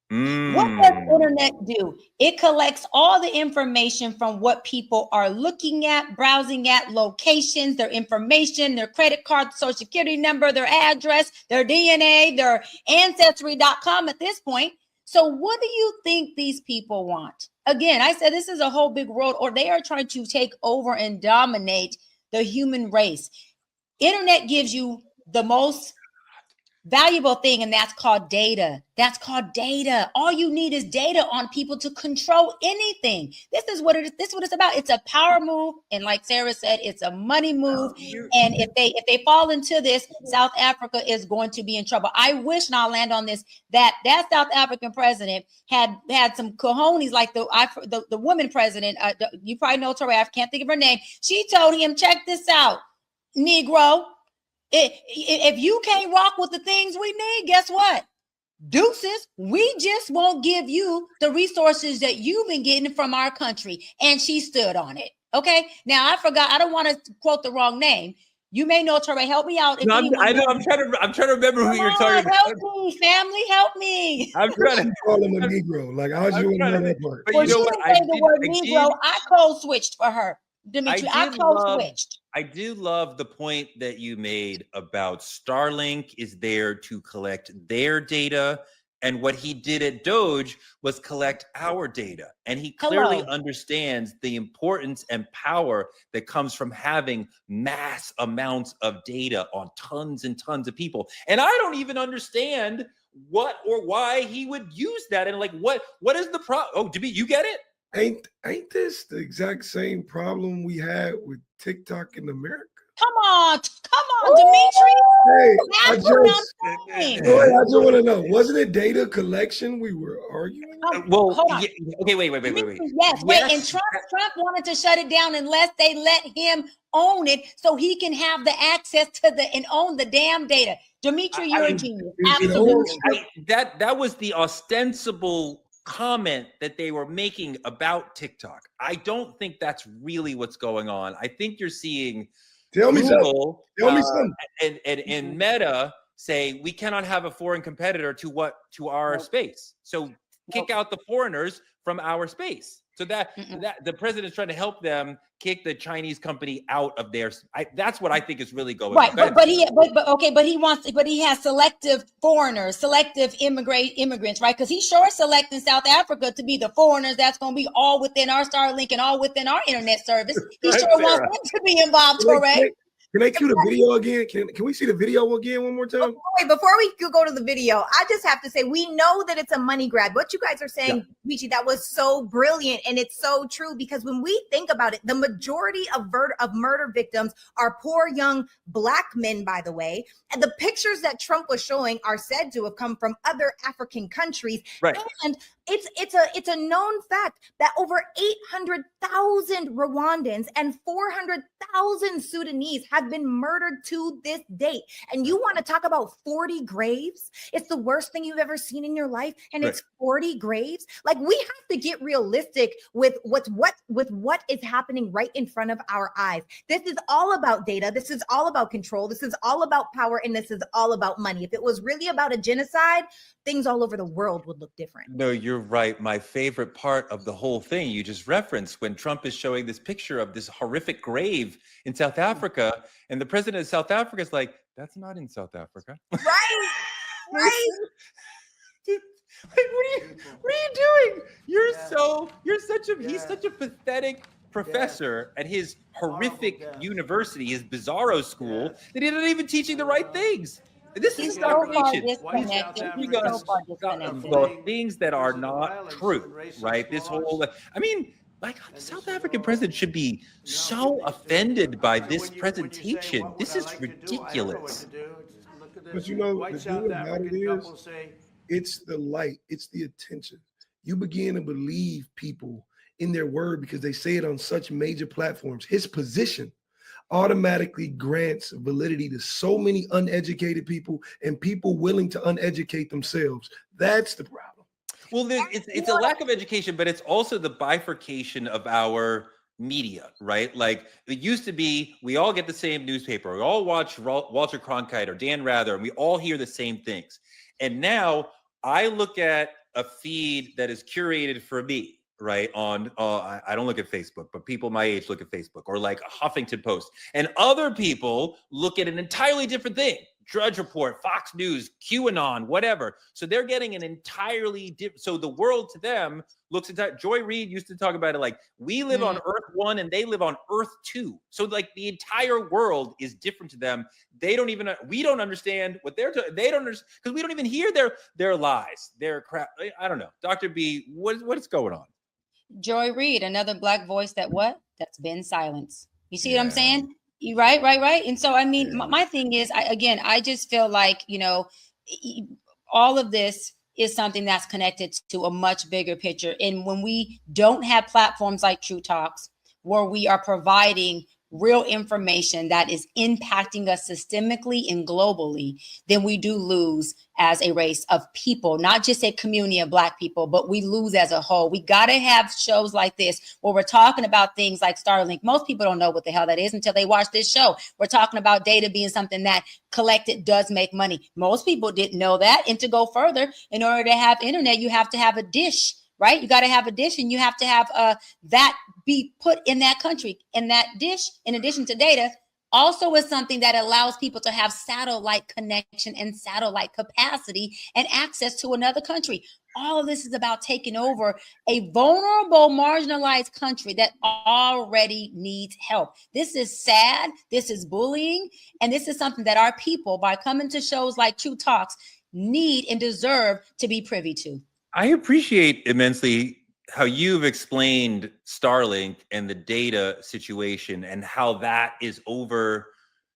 What does internet do? It collects all the information from what people are looking at, browsing at, locations, their information, their credit card, social security number, their address, their DNA, their ancestry.com at this point. So what do you think these people want? Again, I said this is a whole big world, or they are trying to take over and dominate the human race. Internet gives you the most valuable thing, and that's called data. That's called data. All you need is data on people to control anything. This is what it's about. It's a power move, and like Sarah said, it's a money move. And if they fall into this, South Africa is going to be in trouble. I wish, and I'll land on this, that South African president had some cojones, like the woman president. You probably know Tori. I can't think of her name. She told him, "Check this out, Negro. If you can't rock with the things we need, guess what? Deuces, we just won't give you the resources that you've been getting from our country." And she stood on it. Okay. Now I forgot. I don't want to quote the wrong name. You may know, Tori. Help me out. No, I know. I'm trying to remember who you're talking about. Help me, family. Help me. I'm trying to call him a Negro. Like I was doing that part. But you know what? I code switched for her. Dimitri, I code switched. I do love the point that you made about Starlink is there to collect their data. And what he did at DOJ was collect our data. And he clearly understands the importance and power that comes from having mass amounts of data on tons and tons of people. And I don't even understand what or why he would use that. And like, what is the problem? Oh, Dimitri, you get it? Ain't this the exact same problem we had with TikTok in America? Come on, Dimitri. Hey, That's what I'm saying. I just want to know, wasn't it data collection we were arguing? Well, hold on. okay, wait. Yes, wait, and Trump wanted to shut it down unless they let him own it so he can have the access to and own the damn data. Dimitri, you're a genius. Absolutely. That was the ostensible comment that they were making about TikTok. I don't think that's really what's going on. I think you're seeing Google and Meta say we cannot have a foreign competitor to our space. So kick out the foreigners from our space. So that the president's trying to help them kick the Chinese company out of their. That's what I think is really going on. But he has selective foreigners, selective immigrants, right? Because he's sure selecting South Africa to be the foreigners that's going to be all within our Starlink and all within our internet service. He sure wants them to be involved, correct? Can they cue the video again? Can we see the video again one more time? Before we go to the video, I just have to say, we know that it's a money grab. What you guys are saying, Michi, that was so brilliant. And it's so true, because when we think about it, the majority of murder victims are poor young Black men, by the way. And the pictures that Trump was showing are said to have come from other African countries. Right. And it's a known fact that over 800,000 Rwandans and 400,000 Sudanese have been murdered to this date. And you want to talk about 40 graves? It's the worst thing you've ever seen in your life, and it's 40 graves. Like, we have to get realistic with what is happening right in front of our eyes. This is all about data. This is all about control. This is all about power, and this is all about money. If it was really about a genocide, things all over the world would look different. No, you're right. My favorite part of the whole thing you just referenced, when Trump is showing this picture of this horrific grave in South Africa, and the president of South Africa is like, that's not in South Africa. Right. Dude, what are you doing? He's such a pathetic professor at his horrific university, his bizarro school, that he's not even teaching the right things. This is indoctrination. Things that are not true, right? This whole, South African president should be so offended by this presentation. This is ridiculous. But you know, the thing about it is, it's the light, it's the attention. You begin to believe people in their word because they say it on such major platforms. His position automatically grants validity to so many uneducated people and people willing to uneducate themselves. That's the problem. Well, it's a lack of education, but it's also the bifurcation of our media, right? Like, it used to be, we all get the same newspaper. We all watch Walter Cronkite or Dan Rather, and we all hear the same things. And now I look at a feed that is curated for me, right? On I don't look at Facebook, but people my age look at Facebook, or like a Huffington Post, and other people look at an entirely different thing. Drudge Report, Fox News, QAnon, whatever. So they're getting an entirely different. So the world to them looks at. Joy Reid used to talk about it like, we live on Earth 1 and they live on Earth 2. So like the entire world is different to them. We don't understand what they're they don't understand, because we don't even hear their lies, their crap. I don't know. Dr. B, what's going on? Joy Reid, another Black voice that's been silenced. You see what I'm saying? You right. And so, I mean, my thing is, I just feel like, all of this is something that's connected to a much bigger picture. And when we don't have platforms like True Talks, where we are providing real information that is impacting us systemically and globally, then we do lose as a race of people, not just a community of Black people, but we lose as a whole. We got to have shows like this where we're talking about things like Starlink. Most people don't know what the hell that is until they watch this show. We're talking about data being something that collected does make money. Most people didn't know that. And to go further, in order to have internet, you have to have a dish. Right? You got to have a dish, and you have to have that be put in that country. And that dish, in addition to data, also is something that allows people to have satellite connection and satellite capacity and access to another country. All of this is about taking over a vulnerable, marginalized country that already needs help. This is sad. This is bullying. And this is something that our people, by coming to shows like True Talks, need and deserve to be privy to. I appreciate immensely how you've explained Starlink and the data situation and how that is over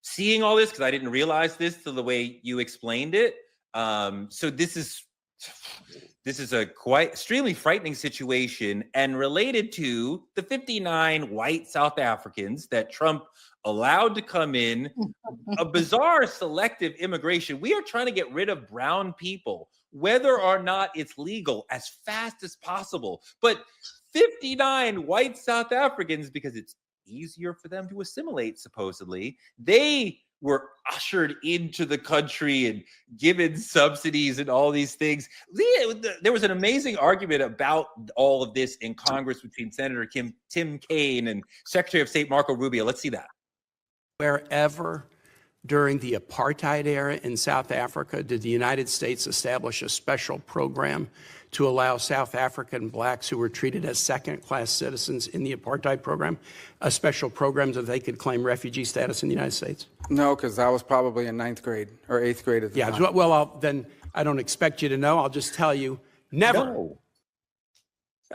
seeing all this, because I didn't realize this till the way you explained it. So this is a quite extremely frightening situation, and related to the 59 white South Africans that Trump allowed to come in, a bizarre selective immigration. We are trying to get rid of brown people, whether or not it's legal, as fast as possible. But 59 white South Africans, because it's easier for them to assimilate, supposedly, they were ushered into the country and given subsidies and all these things. There was an amazing argument about all of this in Congress between Senator Tim Kaine and Secretary of State Marco Rubio. Let's see that. Wherever during the apartheid era in South Africa did the United States establish a special program to allow South African blacks who were treated as second-class citizens in the apartheid program, a special program so they could claim refugee status in the United States? No, because I was probably in 9th grade or 8th grade at the time. Yeah, well, then I don't expect you to know. I'll just tell you, never. No.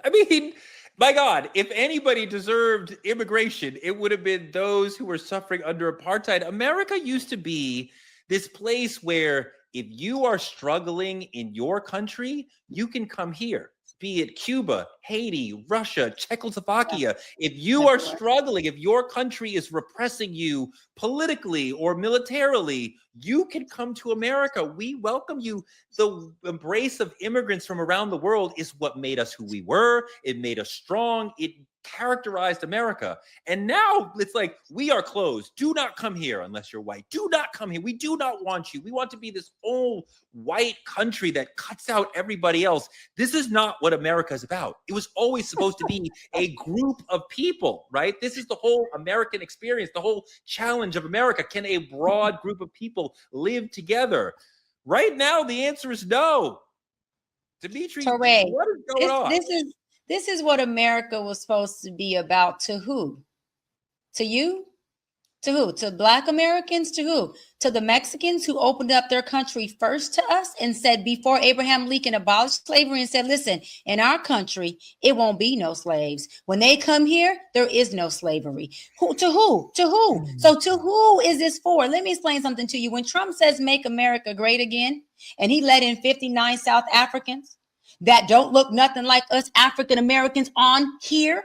I mean, my God, if anybody deserved immigration, it would have been those who were suffering under apartheid. America used to be this place where if you are struggling in your country, you can come here, be it Cuba, Haiti, Russia, Czechoslovakia. If you are struggling, if your country is repressing you politically or militarily, you can come to America. We welcome you. The embrace of immigrants from around the world is what made us who we were. It made us strong. It characterized America. And now it's like, we are closed. Do not come here unless you're white. Do not come here. We do not want you. We want to be this old white country that cuts out everybody else. This is not what America is about. It was always supposed to be a group of people, right? This is the whole American experience, the whole challenge of America. Can a broad group of people live together? Right now, the answer is no. Dimitri, Touré, what is going on? This is what America was supposed to be about. To who? To you? To who? To Black Americans? To who? To the Mexicans who opened up their country first to us and said, before Abraham Lincoln abolished slavery, and said, listen, in our country, it won't be no slaves. When they come here, there is no slavery. Who? To who? To who? So to who is this for? Let me explain something to you. When Trump says make America great again, and he let in 59 South Africans that don't look nothing like us African Americans on here,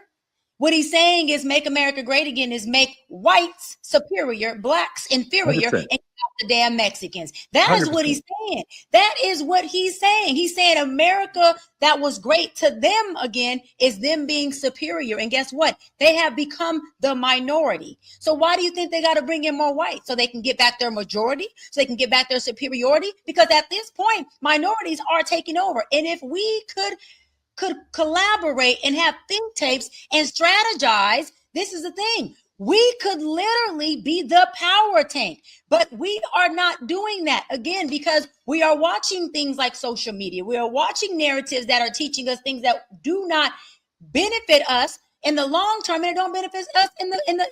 what he's saying is make America great again is make whites superior, blacks inferior, 100%. And the damn Mexicans. That is 100%. What he's saying. That is what he's saying. He's saying America that was great to them again is them being superior. And guess what? They have become the minority. So why do you think they got to bring in more whites? So they can get back their majority, so they can get back their superiority? Because at this point, minorities are taking over. And if we could collaborate and have think tanks and strategize, this is the thing. We could literally be the power tank, but we are not doing that again because we are watching things like social media. We are watching narratives that are teaching us things that do not benefit us in the long term, and it don't benefit us in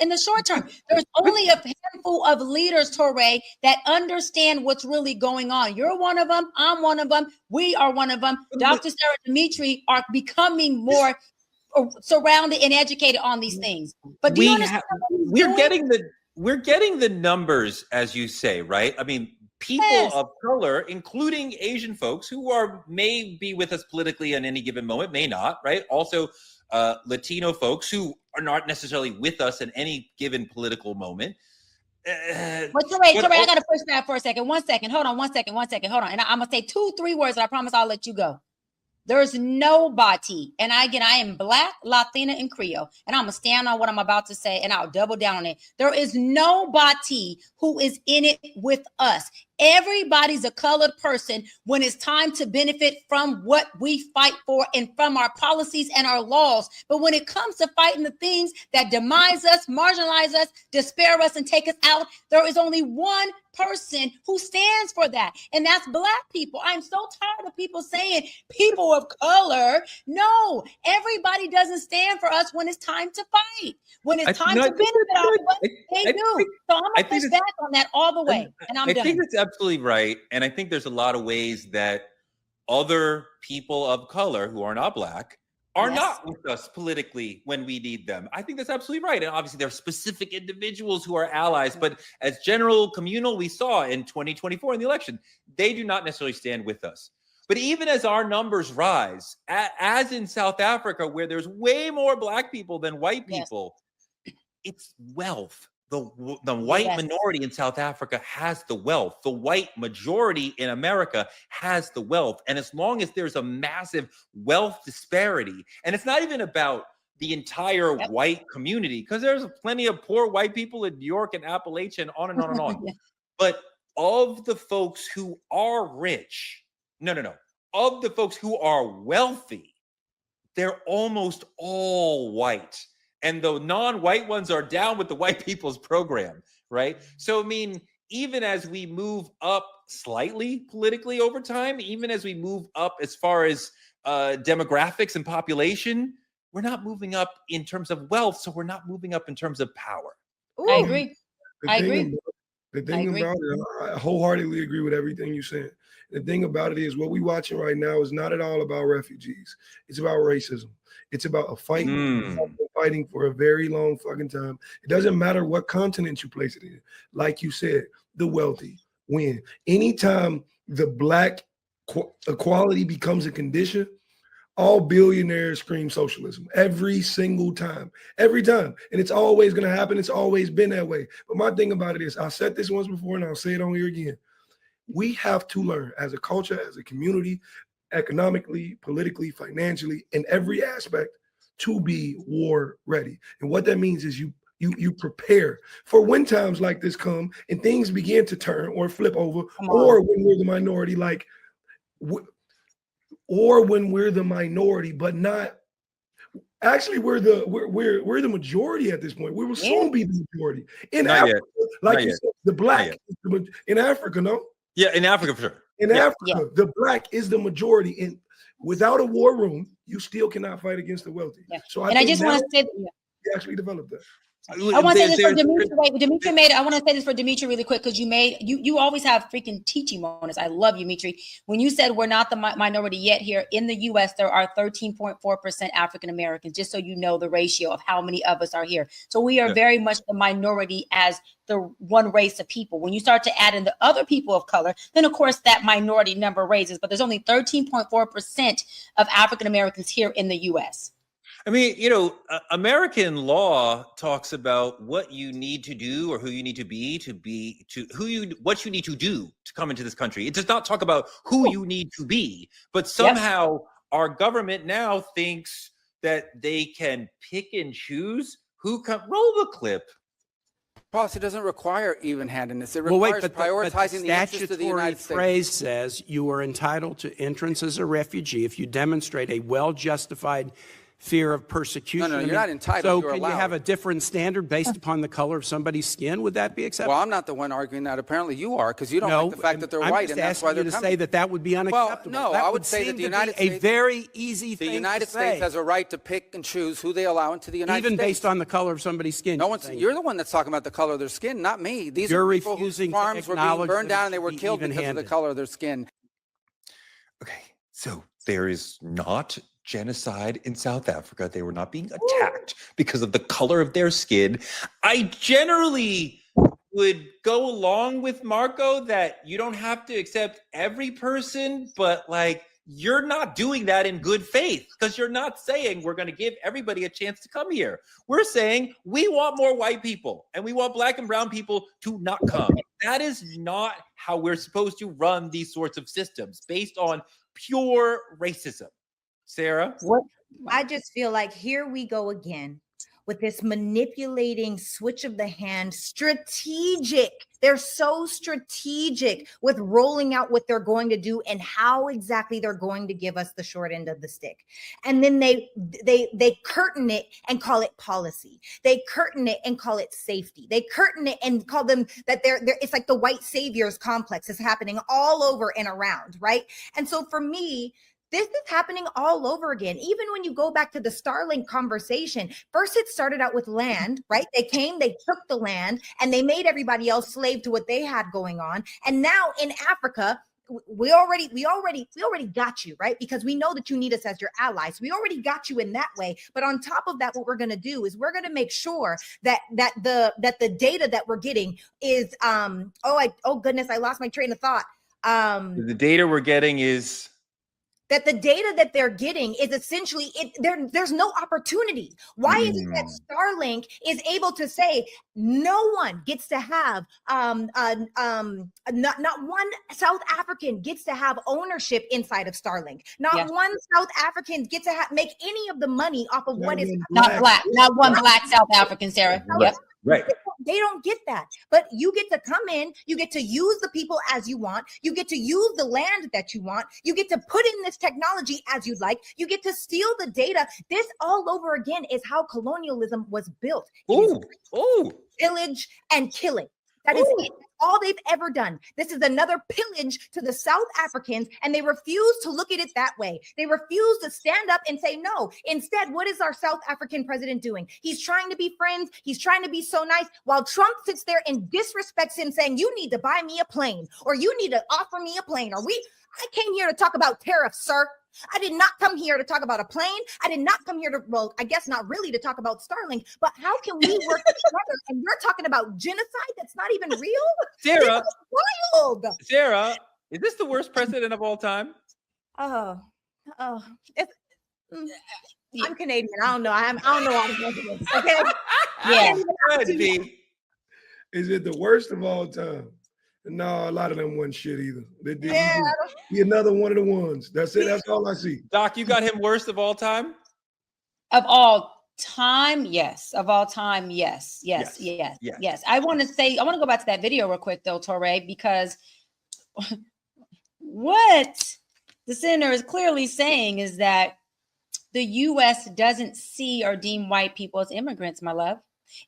the short term. There's only a handful of leaders, Touré, that understand what's really going on. You're one of them. I'm one of them. We are one of them. Dr. Sarah Dimitri are becoming more surrounded and educated on these things. But do you understand we're getting the numbers, as you say, right? I mean, people of color, including Asian folks who may be with us politically in any given moment, may not, right? Also, Latino folks who are not necessarily with us in any given political moment. But Touré, I got to push that for a second. 1 second. Hold on. 1 second. 1 second. Hold on. And I'm going to say 2-3 words, and I promise I'll let you go. There's nobody, and I am Black, Latina, and Creole, and I'm going to stand on what I'm about to say, and I'll double down on it. There is nobody who is in it with us. Everybody's a colored person when it's time to benefit from what we fight for and from our policies and our laws. But when it comes to fighting the things that demise us, marginalize us, despair us, and take us out, there is only one person who stands for that, and that's Black people. I'm so tired of people saying people of color. No, everybody doesn't stand for us when it's time to fight, when it's time to benefit off of us. They do. So I'm going to push back on that all the way, and I'm done. I think that's absolutely right, and I think there's a lot of ways that other people of color who are not Black are not with us politically when we need them. I think that's absolutely right. And obviously there are specific individuals who are allies, but as general communal, we saw in 2024 in the election, they do not necessarily stand with us. But even as our numbers rise, as in South Africa, where there's way more Black people than white people, it's wealth. The white minority in South Africa has the wealth. The white majority in America has the wealth. And as long as there's a massive wealth disparity, and it's not even about the entire white community, because there's plenty of poor white people in New York and Appalachia and on and on and on. But of the folks who are rich, of the folks who are wealthy, they're almost all white. And the non-white ones are down with the white people's program, right? So, I mean, even as we move up slightly politically over time, even as we move up as far as demographics and population, we're not moving up in terms of wealth, so we're not moving up in terms of power. I agree. The thing about it, I wholeheartedly agree with everything you said. The thing about it is what we're watching right now is not at all about refugees. It's about racism. It's about a fight. Fighting for a very long fucking time. It doesn't matter what continent you place it in. Like you said, the wealthy win. Anytime the Black equality becomes a condition, all billionaires scream socialism every single time, every time. And it's always going to happen. It's always been that way. But my thing about it is, I said this once before and I'll say it on here again. We have to learn as a culture, as a community, economically, politically, financially, in every aspect, to be war ready. And what that means is you prepare for when times like this come and things begin to turn or flip over, or when we're the minority, or when we're the minority, but not actually we're the majority at this point. We will soon be the majority in Africa, like you said, the Black in Africa, no? Yeah, in Africa for sure. In Africa, the Black is the majority, and without a war room, you still cannot fight against the wealthy. So I just want to say we actually developed that. I want to say this for Dimitri. Wait, Dimitri made. I want to say this for Dimitri really quick because you always have freaking teaching moments. I love you, Dimitri. When you said we're not the minority yet here in the U.S., there are 13.4% African Americans. Just so you know the ratio of how many of us are here. So we are very much the minority as the one race of people. When you start to add in the other people of color, then of course that minority number raises. But there's only 13.4% of African Americans here in the U.S. I mean, American law talks about what you need to do or who you need to be what you need to do to come into this country. It does not talk about who you need to be, but somehow our government now thinks that they can pick and choose who come. Roll the clip. Policy doesn't require even-handedness. It requires prioritizing the interests of the United States. The phrase says you are entitled to entrance as a refugee if you demonstrate a well-justified fear of persecution. No, you're not entitled. So can you have a different standard based upon the color of somebody's skin? Would that be acceptable? Well, I'm not the one arguing that. Apparently you are, because you don't like the fact that they're white, and that's why they're coming. I'm just asking you to say that would be unacceptable. Well, no, I would say that the United States, a very easy thing to say. The United States has a right to pick and choose who they allow into the United States. Even based on the color of somebody's skin. You're the one that's talking about the color of their skin, not me. These are people whose farms were being burned down and they were killed because of the color of their skin. Okay, so there is not genocide in South Africa. They were not being attacked because of the color of their skin. I generally would go along with Marco that you don't have to accept every person, but you're not doing that in good faith, because you're not saying we're going to give everybody a chance to come here. We're saying we want more white people and we want Black and brown people to not come. That is not how we're supposed to run these sorts of systems based on pure racism. Sarah? I just feel like here we go again with this manipulating switch of the hand, strategic. They're so strategic with rolling out what they're going to do and how exactly they're going to give us the short end of the stick. And then they curtain it and call it policy. They curtain it and call it safety. They curtain it and call them that they're it's like the white saviors complex is happening all over and around, right? And so for me, this is happening all over again. Even when you go back to the Starlink conversation, first it started out with land, right? They came, they took the land, and they made everybody else slave to what they had going on. And now in Africa, we already got you, right? Because we know that you need us as your allies. We already got you in that way. But on top of that, what we're going to do is we're going to make sure that the data that we're getting is oh goodness, I lost my train of thought. The data we're getting is that the data that they're getting is essentially there's no opportunity. Why is it that Starlink is able to say no one gets to have not one South African gets to have ownership inside of Starlink. Not one South African gets to make any of the money off of what is not one black South African, Sarah. Yep. Right. They don't get that. But you get to come in, you get to use the people as you want, you get to use the land that you want, you get to put in this technology as you'd like, you get to steal the data. This all over again is how colonialism was built. Pillage and killing. That is it. All they've ever done. This is another pillage to the South Africans, and they refuse to look at it that way. They refuse to stand up and say no. Instead, what is our South African president doing? He's trying to be friends. He's trying to be so nice, while Trump sits there and disrespects him, saying, you need to buy me a plane, or you need to offer me a plane, or I came here to talk about tariffs, sir. I did not come here to talk about a plane. I did not come here to, well, I guess not really to talk about Starlink, but how can we work together? And you're talking about genocide that's not even real? Sarah, wild. Sarah, is this the worst president of all time? I'm Canadian. I don't know. I don't know all the presidents. Okay. Yeah. Is it the worst of all time? No, a lot of them wasn't shit either. He another one of the ones. That's it. That's all I see. Doc, you got him worst of all time? Of all time, yes. Of all time, yes. Yes. I want to go back to that video real quick though, Torre, because what the senator is clearly saying is that the U.S. doesn't see or deem white people as immigrants, my love.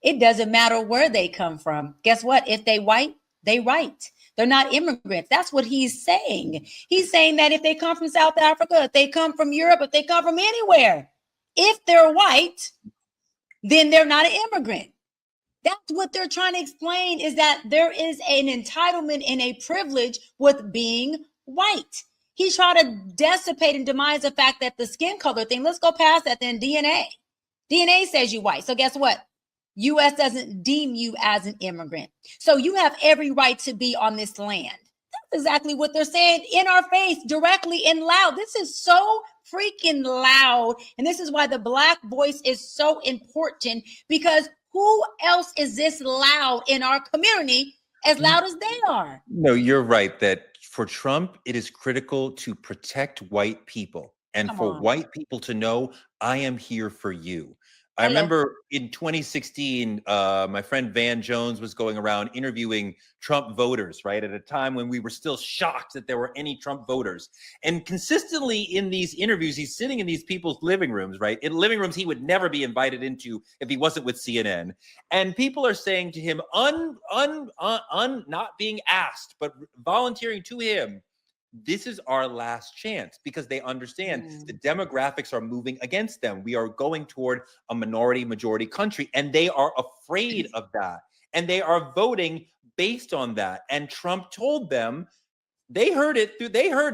It doesn't matter where they come from. Guess what? If they white, they right. They're not immigrants. That's what he's saying. He's saying that if they come from South Africa, if they come from Europe, if they come from anywhere, if they're white, then they're not an immigrant. That's what they're trying to explain, is that there is an entitlement and a privilege with being white. He's trying to dissipate and demise the fact that the skin color thing, let's go past that then. DNA says you white. So guess what? U.S. doesn't deem you as an immigrant. So you have every right to be on this land. That's exactly what they're saying in our face, directly and loud. This is so freaking loud. And this is why the Black voice is so important, because who else is this loud in our community as loud as they are? No, you're right that for Trump, it is critical to protect white people and white people to know, I am here for you. I remember in 2016, my friend Van Jones was going around interviewing Trump voters, right? At a time when we were still shocked that there were any Trump voters. And consistently in these interviews, he's sitting in these people's living rooms, right? In living rooms he would never be invited into if he wasn't with CNN. And people are saying to him, not being asked, but volunteering to him, this is our last chance, because they understand the demographics are moving against them. We are going toward a minority majority country, and they are afraid of that. And they are voting based on that. And Trump told them, they heard it. They heard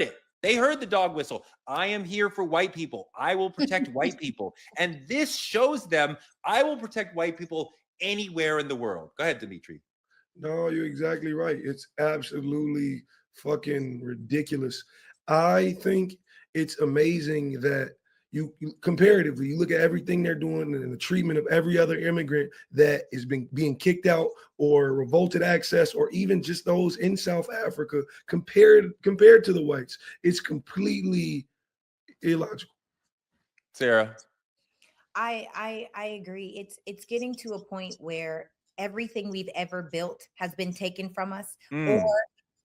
the dog whistle. I am here for white people. I will protect white people. And this shows them, I will protect white people anywhere in the world. Go ahead, Dimitri. No, you're exactly right. It's absolutely fucking ridiculous. I think it's amazing that you comparatively, you look at everything they're doing and the treatment of every other immigrant that is being kicked out or revolted access, or even just those in South Africa compared to the whites. It's completely illogical. Sarah. I agree. It's getting to a point where everything we've ever built has been taken from us, or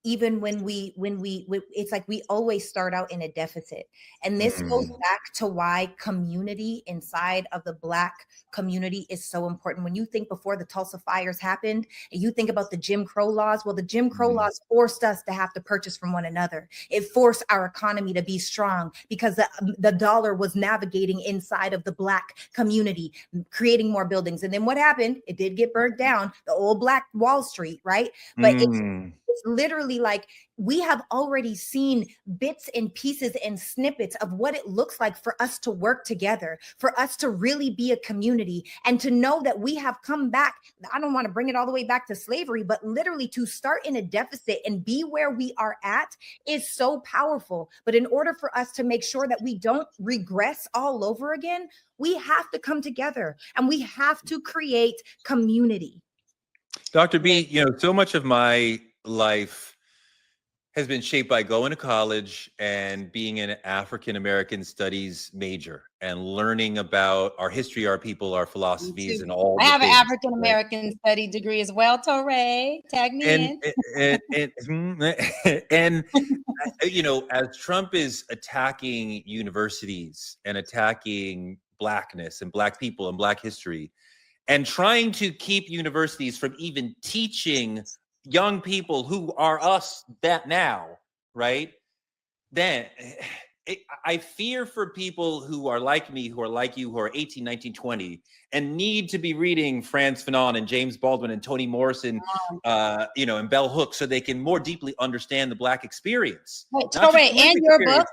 even when we it's like we always start out in a deficit. And this goes back to why community inside of the Black community is so important. When you think before the Tulsa fires happened and you think about the Jim Crow laws, well, the Jim Crow laws forced us to have to purchase from one another. It forced our economy to be strong because the dollar was navigating inside of the Black community, creating more buildings. And then what happened? It did get burnt down, the old Black Wall Street, right? But It's literally like we have already seen bits and pieces and snippets of what it looks like for us to work together, for us to really be a community, and to know that we have come back. I don't want to bring it all the way back to slavery, but literally to start in a deficit and be where we are at is so powerful. But in order for us to make sure that we don't regress all over again, we have to come together and we have to create community. Dr. B, so much of my life has been shaped by going to college and being an African American studies major and learning about our history, our people, our philosophies, and all. I have an African American study degree as well, Torre. Tag me in. And as Trump is attacking universities and attacking Blackness and Black people and Black history, and trying to keep universities from even teaching young people who are us that now, right? Then I fear for people who are like me, who are like you, who are 18, 19, 20, and need to be reading Frantz Fanon and James Baldwin and Toni Morrison, and Bell Hooks, so they can more deeply understand the Black experience. Torre, and your book,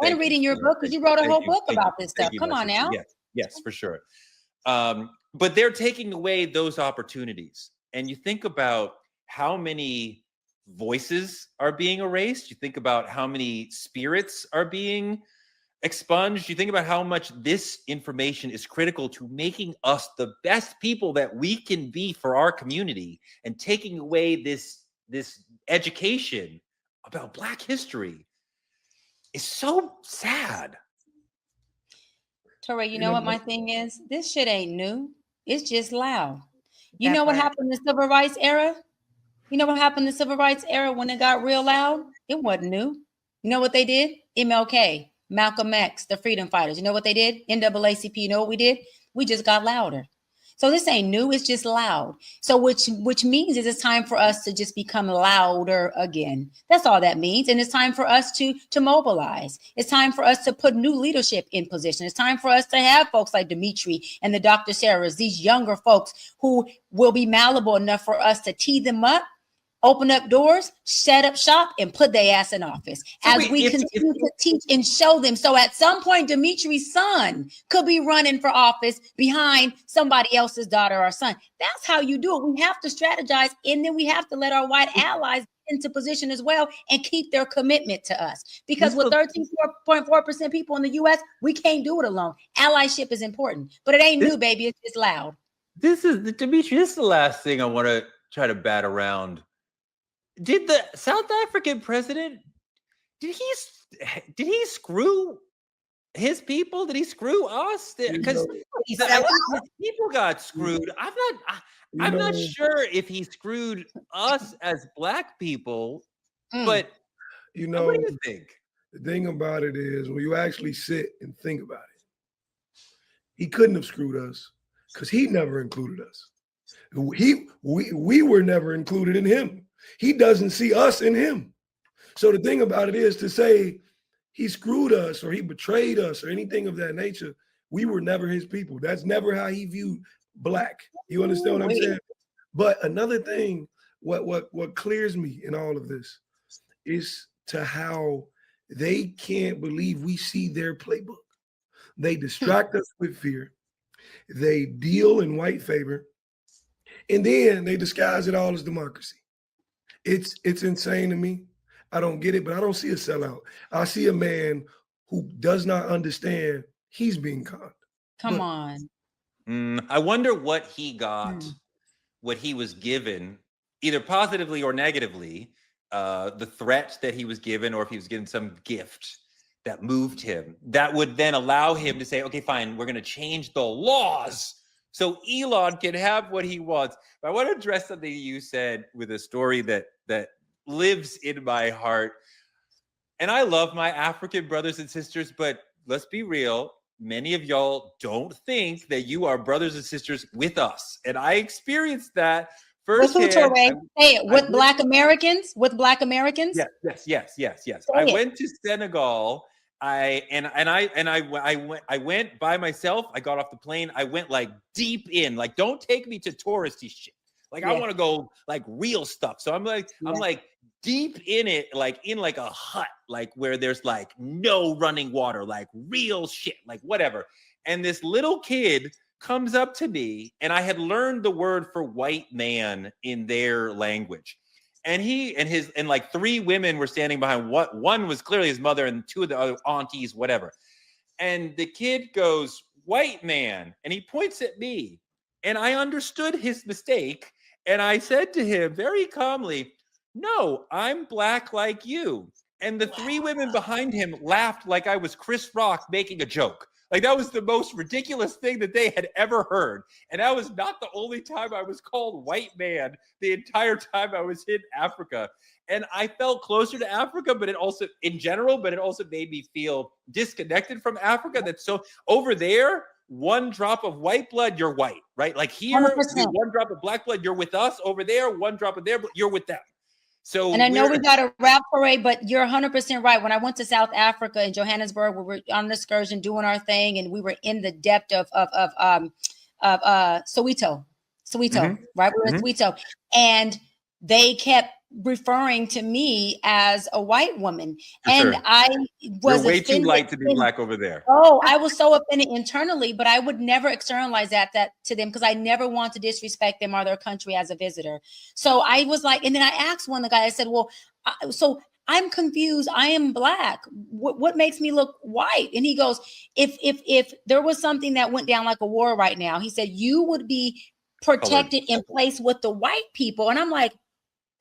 and reading your book, because you wrote a whole book about this stuff. Come on now. Yes, for sure. But they're taking away those opportunities. And you think about how many voices are being erased. You think about how many spirits are being expunged. You think about how much this information is critical to making us the best people that we can be for our community, and taking away this education about Black history is so sad. Torre, you know what my thing is? This shit ain't new. It's just loud. You know what happened in the civil rights era? You know what happened in the civil rights era when it got real loud? It wasn't new. You know what they did? MLK, Malcolm X, the freedom fighters. You know what they did? NAACP. You know what we did? We just got louder. So this ain't new. It's just loud. So which means is it's time for us to just become louder again. That's all that means. And it's time for us to mobilize. It's time for us to put new leadership in position. It's time for us to have folks like Dimitri and the Dr. Sarahs, these younger folks who will be malleable enough for us to tee them up, open up doors, set up shop, and put their ass in office as we continue to teach and show them. So at some point, Dimitri's son could be running for office behind somebody else's daughter or son. That's how you do it. We have to strategize, and then we have to let our white allies into position as well and keep their commitment to us. Because with 13.4% people in the U.S., we can't do it alone. Allyship is important, but it ain't new, baby. It's just loud. Dimitri, this is the last thing I want to try to bat around. Did the South African president, did he screw his people? Did he screw us? Because people got screwed. I'm not sure if he screwed us as Black people, but what do you think? The thing about it is, when you actually sit and think about it, he couldn't have screwed us because he never included us. We were never included in him. He doesn't see us in him. So the thing about it is, to say he screwed us or he betrayed us or anything of that nature, we were never his people. That's never how he viewed Black. You understand what I'm saying? But another thing, what clears me in all of this is to how they can't believe we see their playbook. They distract us with fear. They deal in white favor. And then they disguise it all as democracy. It's insane to me. I don't get it, but I don't see a sellout. I see a man who does not understand he's being conned. Come on. I wonder what he got, what he was given, either positively or negatively, the threat that he was given, or if he was given some gift that moved him, that would then allow him to say, okay, fine, we're going to change the laws so Elon can have what he wants. But I want to address something you said with a story that lives in my heart. And I love my African brothers and sisters, but let's be real. Many of y'all don't think that you are brothers and sisters with us. And I experienced that firsthand. Say it. With Black Americans? With Black Americans? Yes. I went to Senegal. I went by myself. I got off the plane. I went like deep in, like, don't take me to touristy shit. Like I want to go like real stuff. So I'm like deep in it, like in like a hut, like where there's like no running water, like real shit, like whatever. And this little kid comes up to me, and I had learned the word for white man in their language. And he and like 3 women were standing behind. One was clearly his mother, and 2 of the other aunties, whatever. And the kid goes, "White man," and he points at me. And I understood his mistake. And I said to him very calmly, "No, I'm black like you." And the 3 women behind him laughed like I was Chris Rock making a joke. Like that was the most ridiculous thing that they had ever heard. And that was not the only time I was called white man the entire time I was in Africa. And I felt closer to Africa, but it also, in general, but it also made me feel disconnected from Africa. That's so over there, 1 drop of white blood, you're white, right? Like here, 100%. 1 drop of black blood, you're with us. Over there, 1 drop of their blood, you're with them. So, and I know we got a rap parade, but you're 100% right. When I went to South Africa in Johannesburg, we were on an excursion doing our thing, and we were in the depth of Soweto, right? We were in Soweto, and they kept referring to me as a white woman, and I was You're way too offended. light to be black over there. Oh, I was so offended internally, but I would never externalize that to them because I never want to disrespect them or their country as a visitor. So I was like, and then I asked one of the guy, I said, well, so I'm confused. I am black. What makes me look white? And he goes, if there was something that went down like a war right now, he said, you would be protected in place with the white people. And I'm like,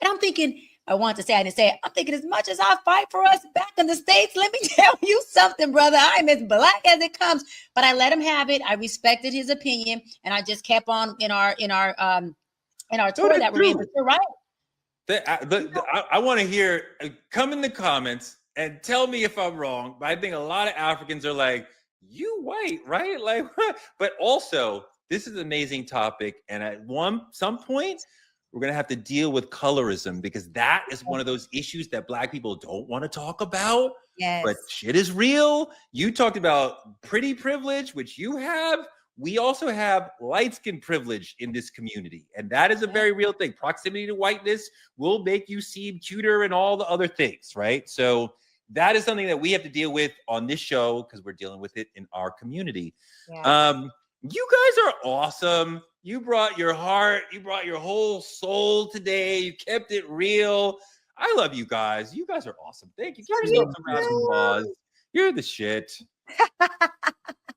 and I'm thinking, I want to say, I didn't say it. I'm thinking, as much as I fight for us back in the States, let me tell you something, brother. I'm as black as it comes. But I let him have it. I respected his opinion, and I just kept on in our tour that we're in. But you're right. I want to hear. Come in the comments and tell me if I'm wrong. But I think a lot of Africans are like, "You white, right?" Like, but also, this is an amazing topic, and at some point, we're going to have to deal with colorism because that is one of those issues that black people don't want to talk about. Yes. But shit is real. You talked about pretty privilege, which you have. We also have light skin privilege in this community. And that is a very real thing. Proximity to whiteness will make you seem cuter and all the other things, right? So that is something that we have to deal with on this show because we're dealing with it in our community. Yeah. You guys are awesome. You brought your heart. You brought your whole soul today. You kept it real. I love you guys. You guys are awesome. Thank you. Give yourself some round of applause. You're the shit.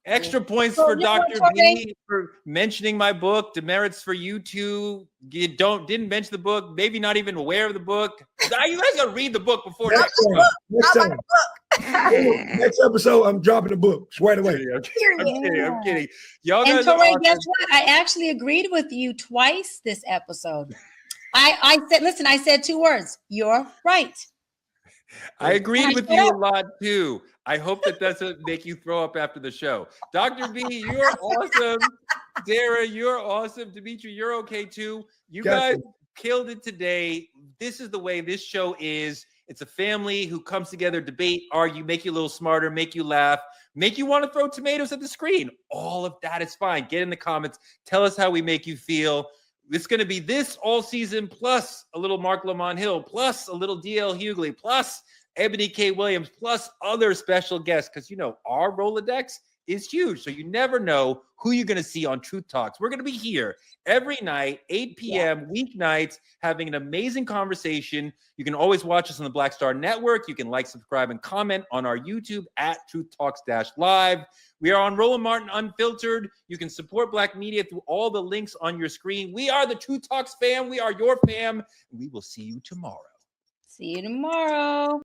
Extra points for Dr. B for mentioning my book. Demerits for you two. You didn't mention the book. Maybe not even aware of the book. You guys gotta read the book before next time. Next episode, I'm dropping the book right away. I'm kidding. Y'all and guys are awesome. guess what? I actually agreed with you twice this episode. I said, listen, I said 2 words. You're right. I agreed with you a lot too. I hope that doesn't make you throw up after the show. Dr. B, you're awesome. Dara, you're awesome. Dimitri, you're okay too. You guys killed it today. This is the way this show is. It's a family who comes together, debate, argue, make you a little smarter, make you laugh, make you want to throw tomatoes at the screen. All of that is fine. Get in the comments. Tell us how we make you feel. It's going to be this all season, plus a little Mark Lamont Hill, plus a little DL Hughley, plus Ebony K. Williams, plus other special guests, because, you know, our Rolodex is huge. So you never know who you're going to see on Truth Talks. We're going to be here every night, 8 p.m., weeknights, having an amazing conversation. You can always watch us on the Black Star Network. You can like, subscribe, and comment on our YouTube at TruthTalks-Live. We are on Roland Martin Unfiltered. You can support Black media through all the links on your screen. We are the Truth Talks fam. We are your fam. And we will see you tomorrow. See you tomorrow.